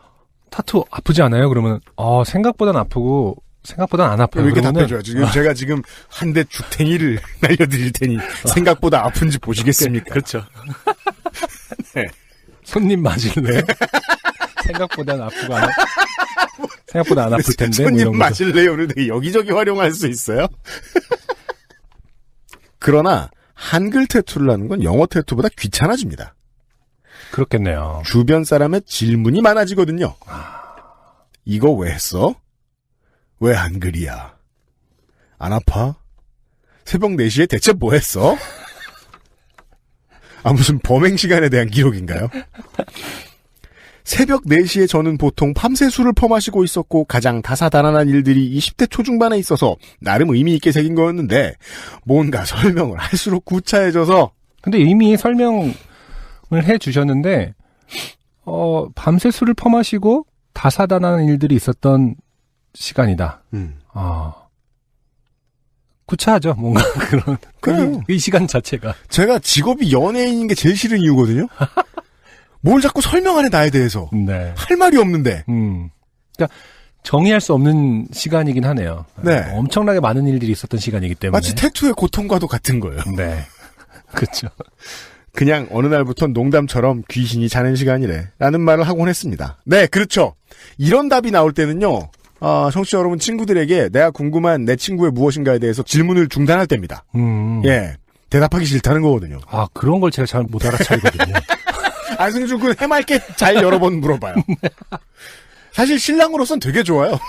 타투 아프지 않아요? 그러면 생각보단 아프고 생각보단 안 아파요. 이렇게 답해줘야지. 제가 지금 한 대 죽탱이를 날려드릴 테니 생각보다 아픈지 보시겠습니까? 그렇죠. 네. 손님 맞을래? 생각보단 아프고 생각보다 안 아플 텐데. 손님 뭐 맞을래요를 되게 여기저기 활용할 수 있어요. 그러나 한글 태투를 하는 건 영어 태투보다 귀찮아집니다. 그렇겠네요. 주변 사람의 질문이 많아지거든요. 이거 왜 했어? 왜 한글이야? 안 아파? 새벽 4시에 대체 뭐 했어? 무슨 범행 시간에 대한 기록인가요? 새벽 4시에 저는 보통 밤새 술을 퍼마시고 있었고 가장 다사다난한 일들이 20대 초중반에 있어서 나름 의미 있게 새긴 거였는데 뭔가 설명을 할수록 구차해져서 근데 이미 설명을 해주셨는데 밤새 술을 퍼마시고 다사다난한 일들이 있었던 시간이다. 구차하죠. 뭔가 그런 이 시간 자체가. 제가 직업이 연예인인 게 제일 싫은 이유거든요. 뭘 자꾸 설명하네 나에 대해서. 네. 할 말이 없는데. 그러니까 정의할 수 없는 시간이긴 하네요. 네. 엄청나게 많은 일들이 있었던 시간이기 때문에. 마치 태투의 고통과도 같은 거예요. 네. 그렇죠. 그냥 어느 날부터 농담처럼 귀신이 자는 시간이래 라는 말을 하곤 했습니다. 네, 그렇죠. 이런 답이 나올 때는요. 청취자 여러분 친구들에게 내가 궁금한 내 친구의 무엇인가에 대해서 질문을 중단할 때입니다. 예, 대답하기 싫다는 거거든요. 아, 그런 걸 제가 잘 못 알아차리거든요. 안승준 군 해맑게 잘 여러 번 물어봐요. 사실 신랑으로선 되게 좋아요.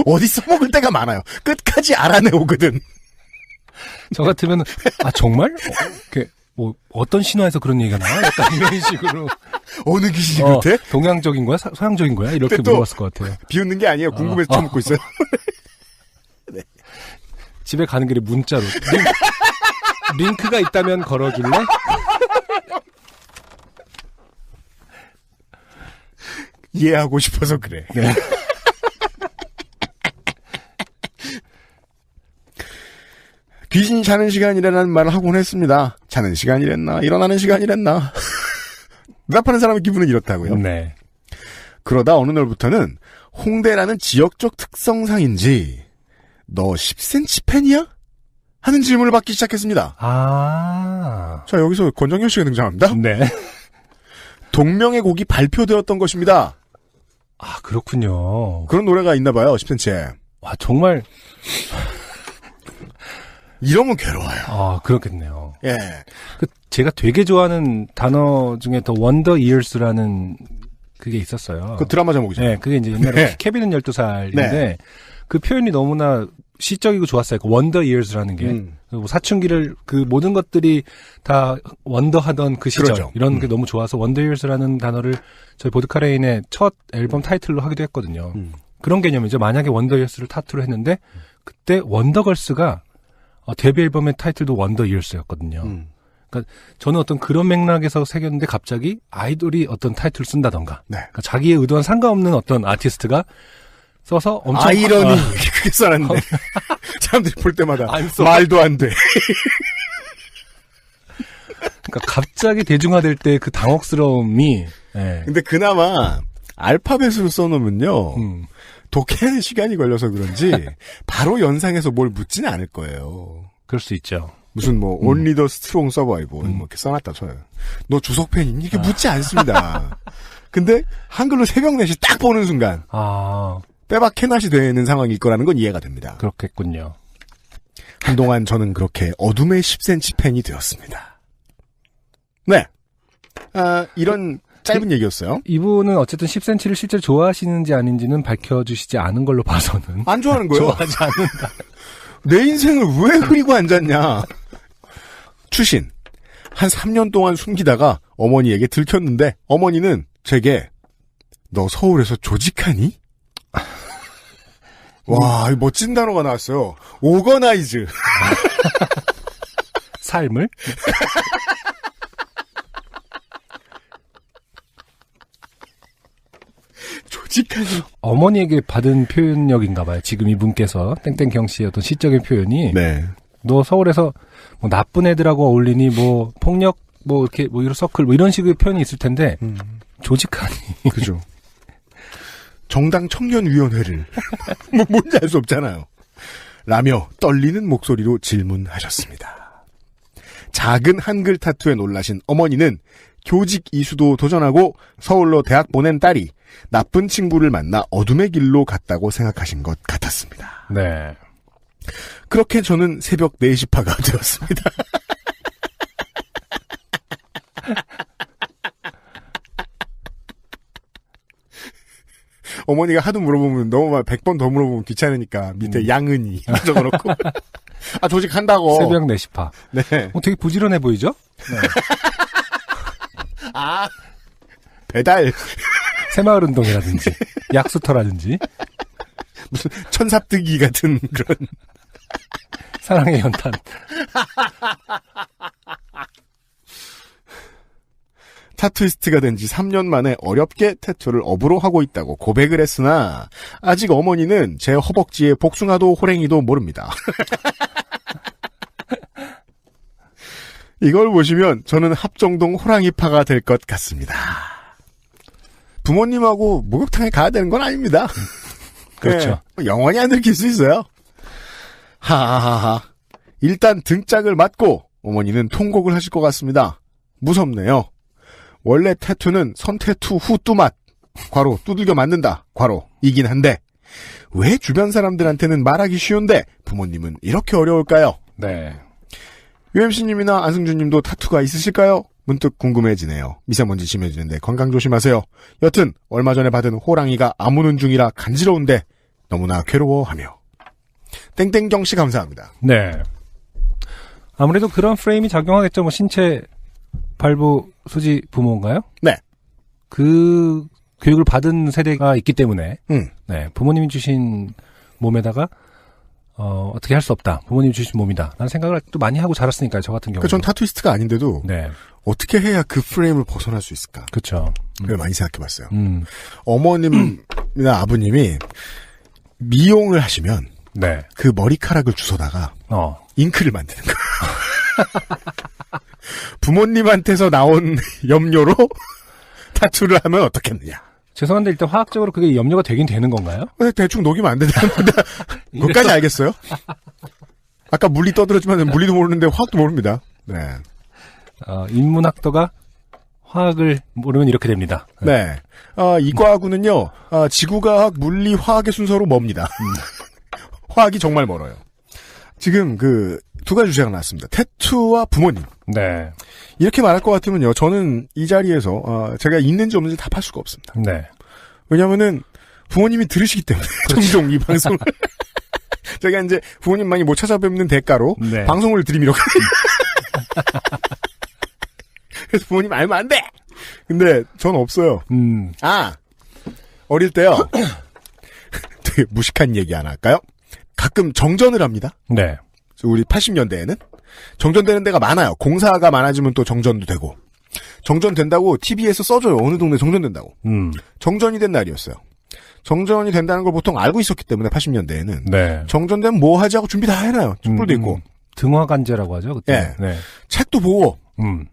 어디 써먹을 때가 많아요. 끝까지 알아내오거든. 저 같으면 정말? 어떤 신화에서 그런 얘기가 나와? 약간 이런 식으로. 어느 귀신이 그렇대? 동양적인 거야? 서양적인 거야? 이렇게 물어봤을 것 같아요. 비웃는 게 아니에요. 궁금해서 처먹고 있어요. 네. 집에 가는 길에 문자로. 링크가 있다면 걸어줄래? 이해하고 싶어서 그래. 네. 귀신이 자는 시간이라는 말을 하곤 했습니다. 자는 시간이랬나? 일어나는 시간이랬나? 대답하는 사람의 기분은 이렇다고요. 네. 그러다 어느 날부터는 홍대라는 지역적 특성상인지 너 10cm 팬이야? 하는 질문을 받기 시작했습니다. 자, 여기서 권정현 씨가 등장합니다. 네. 동명의 곡이 발표되었던 것입니다. 아, 그렇군요. 그런 노래가 있나 봐요. 10cm에. 와, 정말 이러면 괴로워요. 아, 그렇겠네요. 예. 제가 되게 좋아하는 단어 중에 더 원더 이어스라는 그게 있었어요. 그 드라마 제목이죠. 네, 그게 이제 옛날에 케빈은 12살인데 네. 그 표현이 너무나 시적이고 좋았어요. 그 원더 이어스라는 게. 사춘기를 그 모든 것들이 다 원더하던 그 시절. 그렇죠. 이런 게 너무 좋아서 원더 이어스라는 단어를 저희 보드카레인의 첫 앨범 타이틀로 하기도 했거든요. 그런 개념이죠. 만약에 원더 이어스를 타투로 했는데 그때 원더걸스가 데뷔 앨범의 타이틀도 원더 이어스였거든요. 그러니까 저는 어떤 그런 맥락에서 새겼는데 갑자기 아이돌이 어떤 타이틀을 쓴다던가. 네. 그러니까 자기의 의도와 상관없는 어떤 아티스트가 써서 엄청 아이러니 그렇게 써놨는데 사람들이 볼 때마다 안 써. 말도 안 돼. 그러니까 갑자기 대중화될 때 그 당혹스러움이. 네. 근데 그나마 알파벳으로 써놓으면요. 독해하는 시간이 걸려서 그런지 바로 연상해서 뭘 묻지는 않을 거예요. 그럴 수 있죠. 무슨 only the strong survive 뭐 이렇게 써놨다 쳐요. 너 주석 팬이니? 이렇게 묻지 않습니다. 근데 한글로 새벽 4시 딱 보는 순간 빼박 캐낫이 되는 상황일 거라는 건 이해가 됩니다. 그렇겠군요. 한동안 저는 그렇게 어둠의 10cm 팬이 되었습니다. 네. 이런 짧은 얘기였어요. 이분은 어쨌든 10cm를 실제로 좋아하시는지 아닌지는 밝혀주시지 않은 걸로 봐서는. 안 좋아하는 거예요? 좋아하지 않는다. 내 인생을 왜 흐리고 앉았냐. 추신. 한 3년 동안 숨기다가 어머니에게 들켰는데 어머니는 제게 너 서울에서 조직하니? 와, 멋진 단어가 나왔어요. 오거나이즈. 삶을? 조직하니. 어머니에게 받은 표현력인가 봐요. 지금 이분께서 땡땡경 씨의 어떤 시적인 표현이. 네. 너 서울에서 뭐 나쁜 애들하고 어울리니 뭐 폭력 뭐 이렇게 뭐 이런 서클 뭐 이런 식의 표현이 있을 텐데 조직하니. 그죠. 정당 청년위원회를 뭐 뭔지 알 수 없잖아요. 라며 떨리는 목소리로 질문하셨습니다. 작은 한글 타투에 놀라신 어머니는 교직 이수도 도전하고 서울로 대학 보낸 딸이 나쁜 친구를 만나 어둠의 길로 갔다고 생각하신 것 같았습니다. 네. 그렇게 저는 새벽 4시파가 되었습니다. 어머니가 하도 물어보면 너무 100번 더 물어보면 귀찮으니까 밑에 양은이 적어놓고 조직한다고. 새벽 4시파. 네. 되게 부지런해 보이죠? 네. 배달. 새마을 운동이라든지, 약수터라든지. 무슨 천삽뜨기 같은 그런. 사랑의 연탄. 타투이스트가 된 지 3년 만에 어렵게 태투를 업으로 하고 있다고 고백을 했으나 아직 어머니는 제 허벅지에 복숭아도 호랭이도 모릅니다. 이걸 보시면 저는 합정동 호랑이파가 될 것 같습니다. 부모님하고 목욕탕에 가야 되는 건 아닙니다. 그렇죠. 네, 영원히 안 들킬 수 있어요. 하하하하. 일단 등짝을 맞고 어머니는 통곡을 하실 것 같습니다. 무섭네요. 원래 태투는 선태투 후 뚜맛, 괄호 두들겨 맞는다, 괄호 이긴 한데 왜 주변 사람들한테는 말하기 쉬운데 부모님은 이렇게 어려울까요? 네. UMC님이나 안승준님도 타투가 있으실까요? 문득 궁금해지네요. 미세먼지 심해지는데 건강 조심하세요. 여튼 얼마 전에 받은 호랑이가 아무는 중이라 간지러운데 너무나 괴로워하며 땡땡경씨 감사합니다. 네. 아무래도 그런 프레임이 작용하겠죠. 뭐 신체 발부 수지 부모인가요? 네. 그 교육을 받은 세대가 있기 때문에 네, 부모님이 주신 몸에다가 어떻게 할 수 없다. 부모님이 주신 몸이다. 라는 생각을 또 많이 하고 자랐으니까요. 저 같은 경우. 그러니까 전 타투이스트가 아닌데도 네. 어떻게 해야 그 프레임을 벗어날 수 있을까? 그렇죠. 그걸 많이 생각해봤어요. 어머님이나 아버님이 미용을 하시면 네. 그 머리카락을 주워다가 잉크를 만드는 거예요. 부모님한테서 나온 염료로 타투를 하면 어떻겠느냐. 죄송한데 일단 화학적으로 그게 염료가 되긴 되는 건가요? 대충 녹이면 안 된다는 건데 그것까지 알겠어요? 아까 물리 떠들었지만 물리도 모르는데 화학도 모릅니다. 네. 인문학도가 화학을 모르면 이렇게 됩니다. 네. 이과학은요, 지구과학, 물리, 화학의 순서로 멉니다. 화학이 정말 멀어요. 지금 두 가지 주제가 나왔습니다. 태투와 부모님. 네. 이렇게 말할 것 같으면요, 저는 이 자리에서, 제가 있는지 없는지 답할 수가 없습니다. 네. 왜냐면은, 부모님이 들으시기 때문에, 종종 이 방송을. 제가 이제 부모님 많이 못 찾아뵙는 대가로, 네. 방송을 드리미러 그래서 부모님 알면 안 돼! 근데, 전 없어요. 어릴 때요, 되게 무식한 얘기 하나 할까요? 가끔 정전을 합니다. 네. 우리 80년대에는 정전되는 데가 많아요. 공사가 많아지면 또 정전도 되고. 정전된다고 TV에서 써줘요. 어느 동네 정전된다고. 정전이 된 날이었어요. 정전이 된다는 걸 보통 알고 있었기 때문에 80년대에는 네. 정전되면 뭐 하지 하고 준비 다 해놔요. 촛불도 있고. 등화관제라고 하죠. 그때. 네. 네. 책도 보고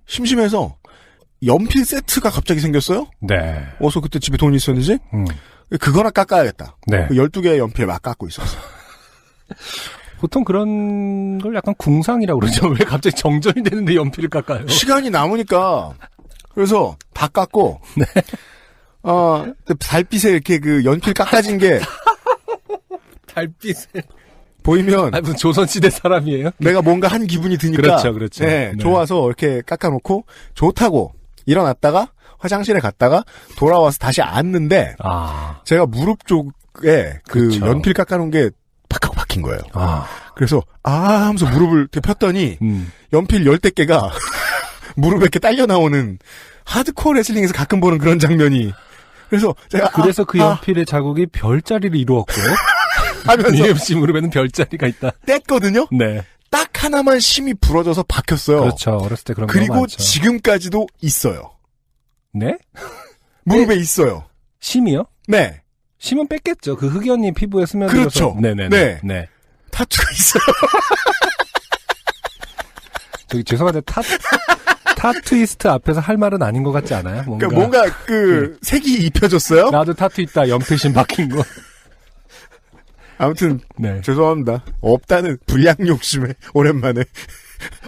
심심해서 연필 세트가 갑자기 생겼어요. 네. 어서 그때 집에 돈이 있었는지 그거나 깎아야겠다. 네. 12개의 연필 막 깎고 있었어요. 보통 그런 걸 약간 궁상이라고 그러죠. 왜 갑자기 정전이 되는데 연필을 깎아요? 시간이 남으니까. 그래서 다 깎고. 네. 달빛에 이렇게 연필 깎아진 게. 달빛에. 보이면. 무슨 조선시대 사람이에요? 내가 뭔가 한 기분이 드니까. 그렇죠, 그렇죠. 네, 네. 좋아서 이렇게 깎아놓고, 좋다고 일어났다가, 화장실에 갔다가, 돌아와서 다시 앉는데, 제가 무릎 쪽에 그렇죠. 연필 깎아놓은 게 팍 하고 박힌 거예요. 그래서 하면서 무릎을 폈더니 연필 10대 개가 무릎에 이렇게 딸려 나오는 하드코어 레슬링에서 가끔 보는 그런 장면이. 그래서 제가 그 연필의 자국이 별자리를 이루었고 하면서 UMC 무릎에는 별자리가 있다. 뗐거든요. 네. 딱 하나만 심이 부러져서 박혔어요. 그렇죠. 어렸을 때 그런 거 그리고 많죠. 지금까지도 있어요. 네? 무릎에 있어요. 심이요? 네. 심은 뺐겠죠. 그 흑연이 피부에 스며들어서. 그렇죠. 네네네. 네. 타투가 있어요. 저기 죄송한데 타투이스트 앞에서 할 말은 아닌 것 같지 않아요? 뭔가 색이 입혀졌어요? 나도 타투 있다. 연필심 박힌 거. 아무튼 네. 죄송합니다. 없다는 불량 욕심에 오랜만에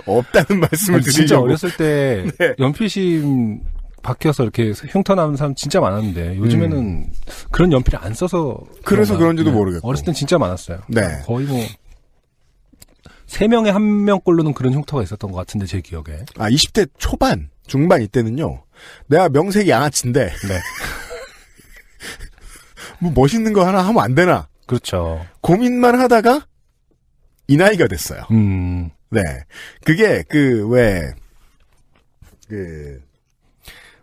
없다는 말씀을 드리려고. 진짜 어렸을 때 네. 연필심 박혀서 이렇게 흉터 나는 사람 진짜 많았는데 요즘에는 그런 연필 안 써서 그래서 그런지도 모르겠고. 어렸을 땐 진짜 많았어요. 네. 거의 3명에 1명꼴로는 그런 흉터가 있었던 것 같은데 제 기억에. 20대 초반, 중반 이때는요. 내가 명색이 양아치인데 네. 뭐 멋있는 거 하나 하면 안 되나? 그렇죠. 고민만 하다가 이 나이가 됐어요. 네. 그게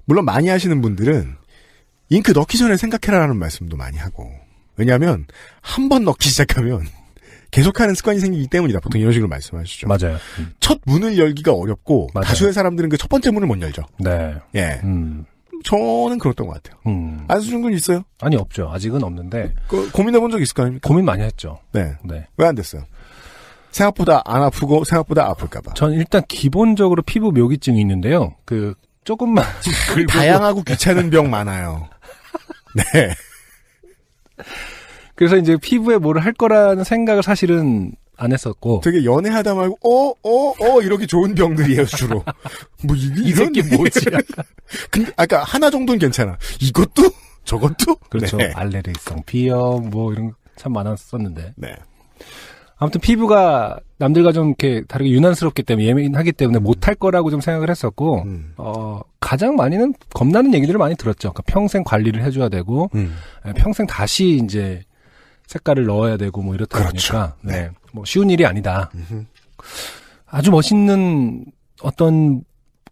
물론 많이 하시는 분들은 잉크 넣기 전에 생각해라라는 말씀도 많이 하고. 왜냐하면 한 번 넣기 시작하면 계속하는 습관이 생기기 때문이다. 보통 이런 식으로 말씀하시죠. 맞아요. 첫 문을 열기가 어렵고 맞아요. 다수의 사람들은 그 첫 번째 문을 못 열죠. 네. 예. 저는 그랬던 것 같아요. 안승준 군 있어요? 아니 없죠. 아직은 없는데 고민해본 적 있을 거 아닙니까? 고민 많이 했죠. 네. 네. 왜 안 됐어요? 생각보다 안 아프고 생각보다 아플까봐. 전 일단 기본적으로 피부 묘기증이 있는데요. 그 조금만 다양하고 귀찮은 병 많아요. 네. 그래서 이제 피부에 뭐를 할 거라는 생각을 사실은 안 했었고. 되게 연애하다 말고 이렇게 좋은 병들이에요 주로. 뭐 이 새끼 뭐지? 근데 아까 하나 정도는 괜찮아. 이것도 저것도 그렇죠. 네. 알레르기성 비염 뭐 이런 거 참 많았었는데. 네. 아무튼 피부가 남들과 좀 이렇게 다르게 유난스럽기 때문에 예민하기 때문에 못할 거라고 좀 생각을 했었고 가장 많이는 겁나는 얘기들을 많이 들었죠. 그러니까 평생 관리를 해줘야 되고 평생 다시 이제 색깔을 넣어야 되고 뭐 이렇다 그렇죠. 보니까 네. 뭐 쉬운 일이 아니다. 아주 멋있는 어떤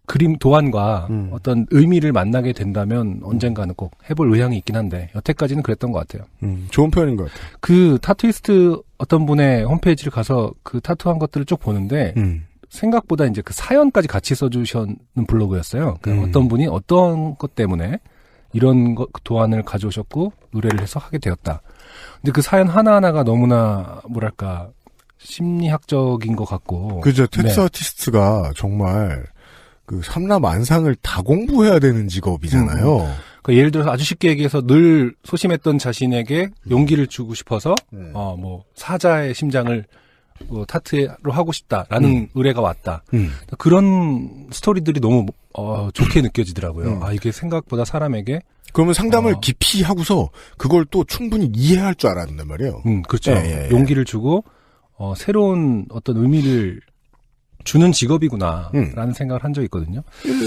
그림 도안과 어떤 의미를 만나게 된다면 언젠가는 꼭 해볼 의향이 있긴 한데 여태까지는 그랬던 것 같아요. 좋은 표현인 것 같아요. 그 타투이스트 어떤 분의 홈페이지를 가서 그 타투한 것들을 쭉 보는데 생각보다 이제 그 사연까지 같이 써주셨는 블로그였어요. 그 어떤 분이 어떤 것 때문에 이런 도안을 가져오셨고 의뢰를 해서 하게 되었다. 근데 그 사연 하나하나가 너무나 뭐랄까 심리학적인 것 같고. 그죠. 텍스 네. 아티스트가 정말 그 삼라만상을 다 공부해야 되는 직업이잖아요. 그러니까 예를 들어서 아주 쉽게 얘기해서 늘 소심했던 자신에게 용기를 주고 싶어서 뭐 사자의 심장을 타투로 하고 싶다라는 의뢰가 왔다. 그런 스토리들이 너무 좋게 느껴지더라고요. 아 이게 생각보다 사람에게 그러면 상담을 깊이 하고서 그걸 또 충분히 이해할 줄 알았단 말이에요. 그렇죠. 예. 용기를 주고 새로운 어떤 의미를 주는 직업이구나라는 생각을 한 적이 있거든요.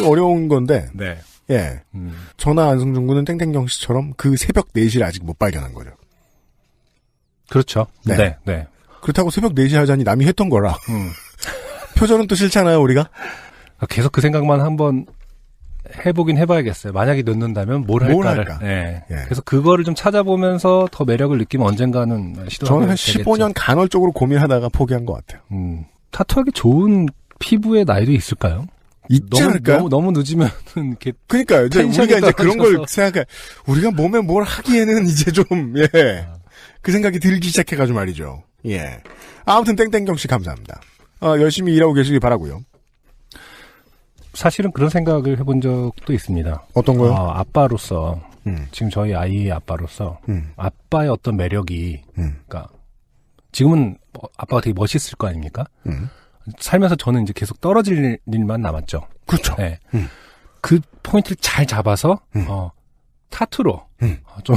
어려운 건데. 네. 예. 저나 안승준 군은 땡땡경 씨처럼 그 새벽 4시를 아직 못 발견한 거죠. 그렇죠. 네. 네. 그렇다고 새벽 4시 하자니 남이 했던 거라. 표절은 또 싫잖아요, 우리가? 계속 그 생각만 한번 해보긴 해봐야겠어요. 만약에 넣는다면 뭘 할까를. 할까? 네. 예. 그래서 그거를 좀 찾아보면서 더 매력을 느끼면 언젠가는 시도하게 저는 한 되겠죠. 15년 간헐적으로 고민하다가 포기한 것 같아요. 타투하기 좋은 피부의 나이도 있을까요? 있지 않을까요? 너무 늦으면은 이렇게 그러니까요. 이제 텐션이 우리가 이제 그런 걸 떨어져서. 생각해. 우리가 몸에 뭘 하기에는 이제 좀, 예. 그 생각이 들기 시작해가지고 말이죠. 예. 아무튼 땡땡경 씨 감사합니다. 열심히 일하고 계시길 바라고요. 사실은 그런 생각을 해본 적도 있습니다. 어떤 거요? 아빠로서 지금 저희 아이의 아빠로서 아빠의 어떤 매력이 그러니까 지금은 아빠가 되게 멋있을 거 아닙니까? 살면서 저는 이제 계속 떨어질 일만 남았죠. 그렇죠. 네. 그 포인트를 잘 잡아서 타투로 좀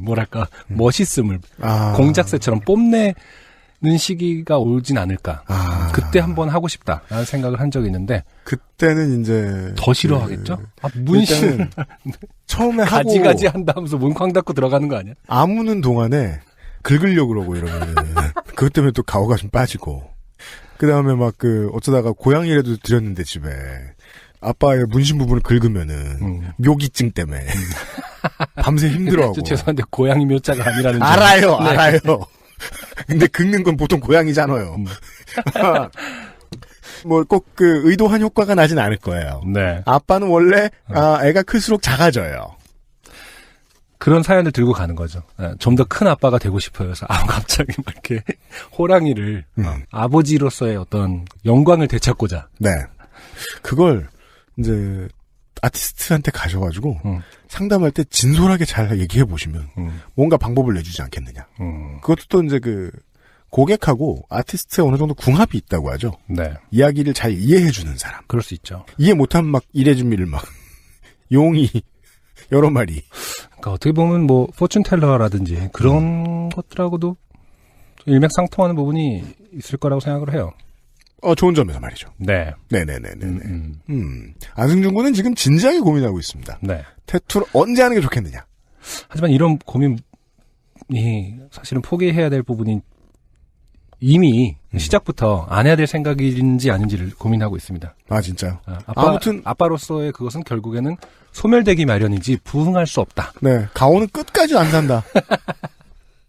뭐랄까 멋있음을 공작새처럼 뽐내는 시기가 오진 않을까. 그때 한번 하고 싶다라는 생각을 한 적이 있는데 그때는 이제 더 싫어하겠죠? 문신 처음에 하고 가지가지 한다 하면서 문 쾅 닫고 들어가는 거 아니야? 아무는 동안에 긁으려고 그러고 이러면 그것 때문에 또 가오가 좀 빠지고 그 다음에 막 어쩌다가 고양이라도 드렸는데 집에 아빠의 문신 부분을 긁으면은 묘기증 때문에 밤새 힘들어하고. 죄송한데 고양이 묘자가 아니라는 알아요, 네. 알아요. 근데 긁는 건 보통 고양이잖아요. 뭐 꼭 의도한 효과가 나진 않을 거예요. 네. 아빠는 원래 애가 클수록 작아져요. 그런 사연을 들고 가는 거죠. 좀 더 큰 아빠가 되고 싶어요. 그래서 갑자기 막 이렇게 호랑이를 아버지로서의 어떤 영광을 되찾고자. 네. 그걸 이제 아티스트한테 가셔가지고 상담할 때 진솔하게 잘 얘기해 보시면 뭔가 방법을 내주지 않겠느냐. 그것도 또 이제 고객하고 아티스트의 어느 정도 궁합이 있다고 하죠. 네. 이야기를 잘 이해해주는 사람. 그럴 수 있죠. 이해 못하면 막 이래준미를 막 용이 여러 마리. 그러니까 어떻게 보면 뭐 포춘텔러라든지 그런 것들하고도 일맥상통하는 부분이 있을 거라고 생각을 해요. 좋은 점에서 말이죠. 네. 네네네네. 안승준 군은 지금 진지하게 고민하고 있습니다. 네. 태투를 언제 하는 게 좋겠느냐. 하지만 이런 고민이 사실은 포기해야 될 부분이 이미 시작부터 안 해야 될 생각인지 아닌지를 고민하고 있습니다. 아, 진짜요? 아무튼 아빠로서의 그것은 결국에는 소멸되기 마련이지 부흥할 수 없다. 네, 가오는 끝까지 안 산다.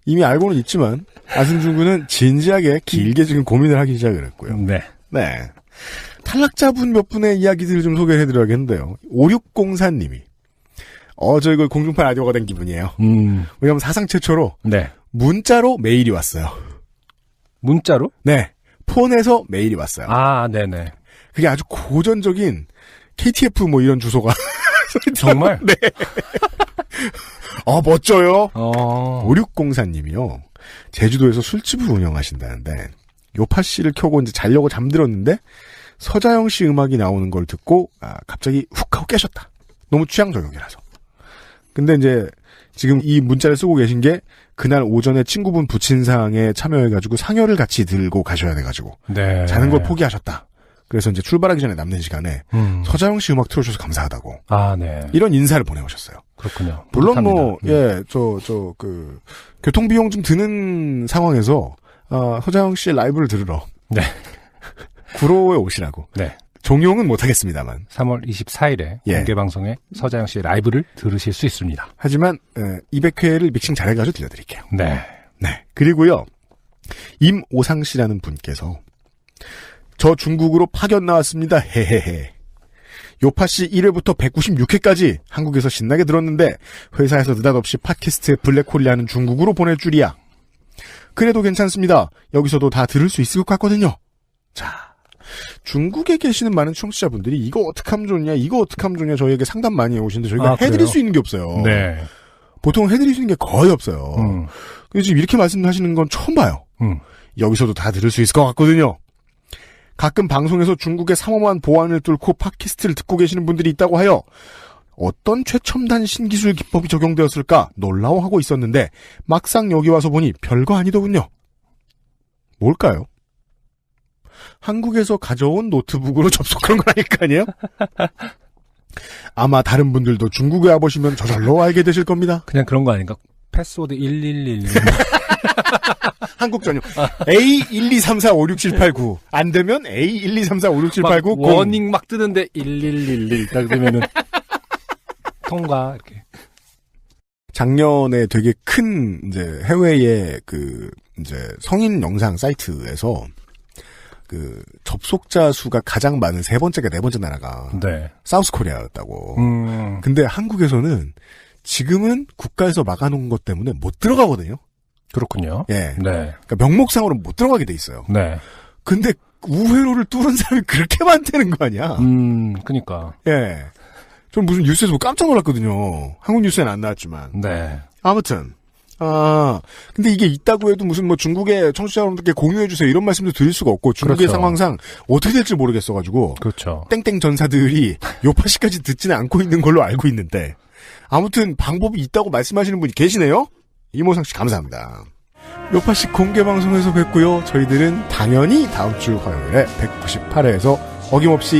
이미 알고는 있지만 안승준 군은 진지하게 길게 지금 고민을 하기 시작을 했고요. 네. 네. 탈락자분 몇 분의 이야기들을 좀 소개를 해드려야겠는데요. 5604님이 저 이거 공중파 라디오가 된 기분이에요. 왜냐면 사상 최초로 네. 문자로 메일이 왔어요. 문자로? 네. 폰에서 메일이 왔어요. 아, 네네. 그게 아주 고전적인 KTF 뭐 이런 주소가. 정말? 네. 멋져요. 5604님이요. 제주도에서 술집을 운영하신다는데 요파 씨를 켜고 이제 자려고 잠들었는데 서자영 씨 음악이 나오는 걸 듣고 갑자기 훅 하고 깨셨다. 너무 취향 저격이라서. 근데 이제 지금 이 문자를 쓰고 계신 게 그날 오전에 친구분 부친상에 참여해가지고 상여를 같이 들고 가셔야 돼가지고 네. 자는 걸 포기하셨다. 그래서 이제 출발하기 전에 남는 시간에 서자영 씨 음악 틀어주셔서 감사하다고. 아, 네. 이런 인사를 보내오셨어요. 그렇군요. 물론 뿌듯합니다. 교통비용 좀 드는 상황에서, 서자영 씨의 라이브를 들으러. 네. 구로에 오시라고. 네. 종용은 못하겠습니다만. 3월 24일에 공개방송에 서자영 씨의 라이브를 들으실 수 있습니다. 하지만 200회를 믹싱 잘해가지고 들려드릴게요. 네. 네. 그리고요. 임오상 씨라는 분께서 저 중국으로 파견 나왔습니다. 헤헤헤. 요파씨 1회부터 196회까지 한국에서 신나게 들었는데 회사에서 느닷없이 팟캐스트에 블랙홀이 하는 중국으로 보낼 줄이야. 그래도 괜찮습니다. 여기서도 다 들을 수 있을 것 같거든요. 자, 중국에 계시는 많은 청취자분들이 이거 어떻게 하면 좋냐, 이거 어떻게 하면 좋냐 저희에게 상담 많이 해오시는데 저희가 해드릴 그래요? 수 있는 게 없어요. 네. 보통 해드릴 수 있는 게 거의 없어요. 그래서 지금 이렇게 말씀하시는 건 처음 봐요. 여기서도 다 들을 수 있을 것 같거든요. 가끔 방송에서 중국의 삼엄한 보안을 뚫고 팟캐스트를 듣고 계시는 분들이 있다고 하여 어떤 최첨단 신기술 기법이 적용되었을까 놀라워하고 있었는데 막상 여기 와서 보니 별거 아니더군요. 뭘까요? 한국에서 가져온 노트북으로 접속한 건 아닐 거 아니에요? 아마 다른 분들도 중국에 와보시면 저절로 알게 되실 겁니다. 그냥 그런 거 아닌가? 패스워드 1111. 한국 전용. A123456789. 안 되면 A123456789. 워닝 막 뜨는데 1111 딱 되면은 통과 이렇게. 작년에 되게 큰 이제 해외의 이제 성인 영상 사이트에서 접속자 수가 가장 많은 세 번째가 네 번째 나라가 네. 사우스 코리아였다고. 근데 한국에서는 지금은 국가에서 막아놓은 것 때문에 못 들어가거든요. 그렇군요. 예. 네. 그러니까 명목상으로는 못 들어가게 돼 있어요. 네. 근데 우회로를 뚫은 사람이 그렇게 많다는 거 아니야? 그니까. 예. 전 무슨 뉴스에서 깜짝 놀랐거든요. 한국 뉴스에는 안 나왔지만. 네. 아무튼. 근데 이게 있다고 해도 무슨 중국의 청취자 여러분들께 공유해주세요. 이런 말씀도 드릴 수가 없고, 중국의 그렇죠. 상황상 어떻게 될지 모르겠어가지고. 그렇죠. 땡땡 전사들이 요파시까지 듣지는 않고 있는 걸로 알고 있는데. 아무튼 방법이 있다고 말씀하시는 분이 계시네요? 이모상 씨 감사합니다. 요파시 공개방송에서 뵙고요. 저희들은 당연히 다음 주 화요일에 198회에서 어김없이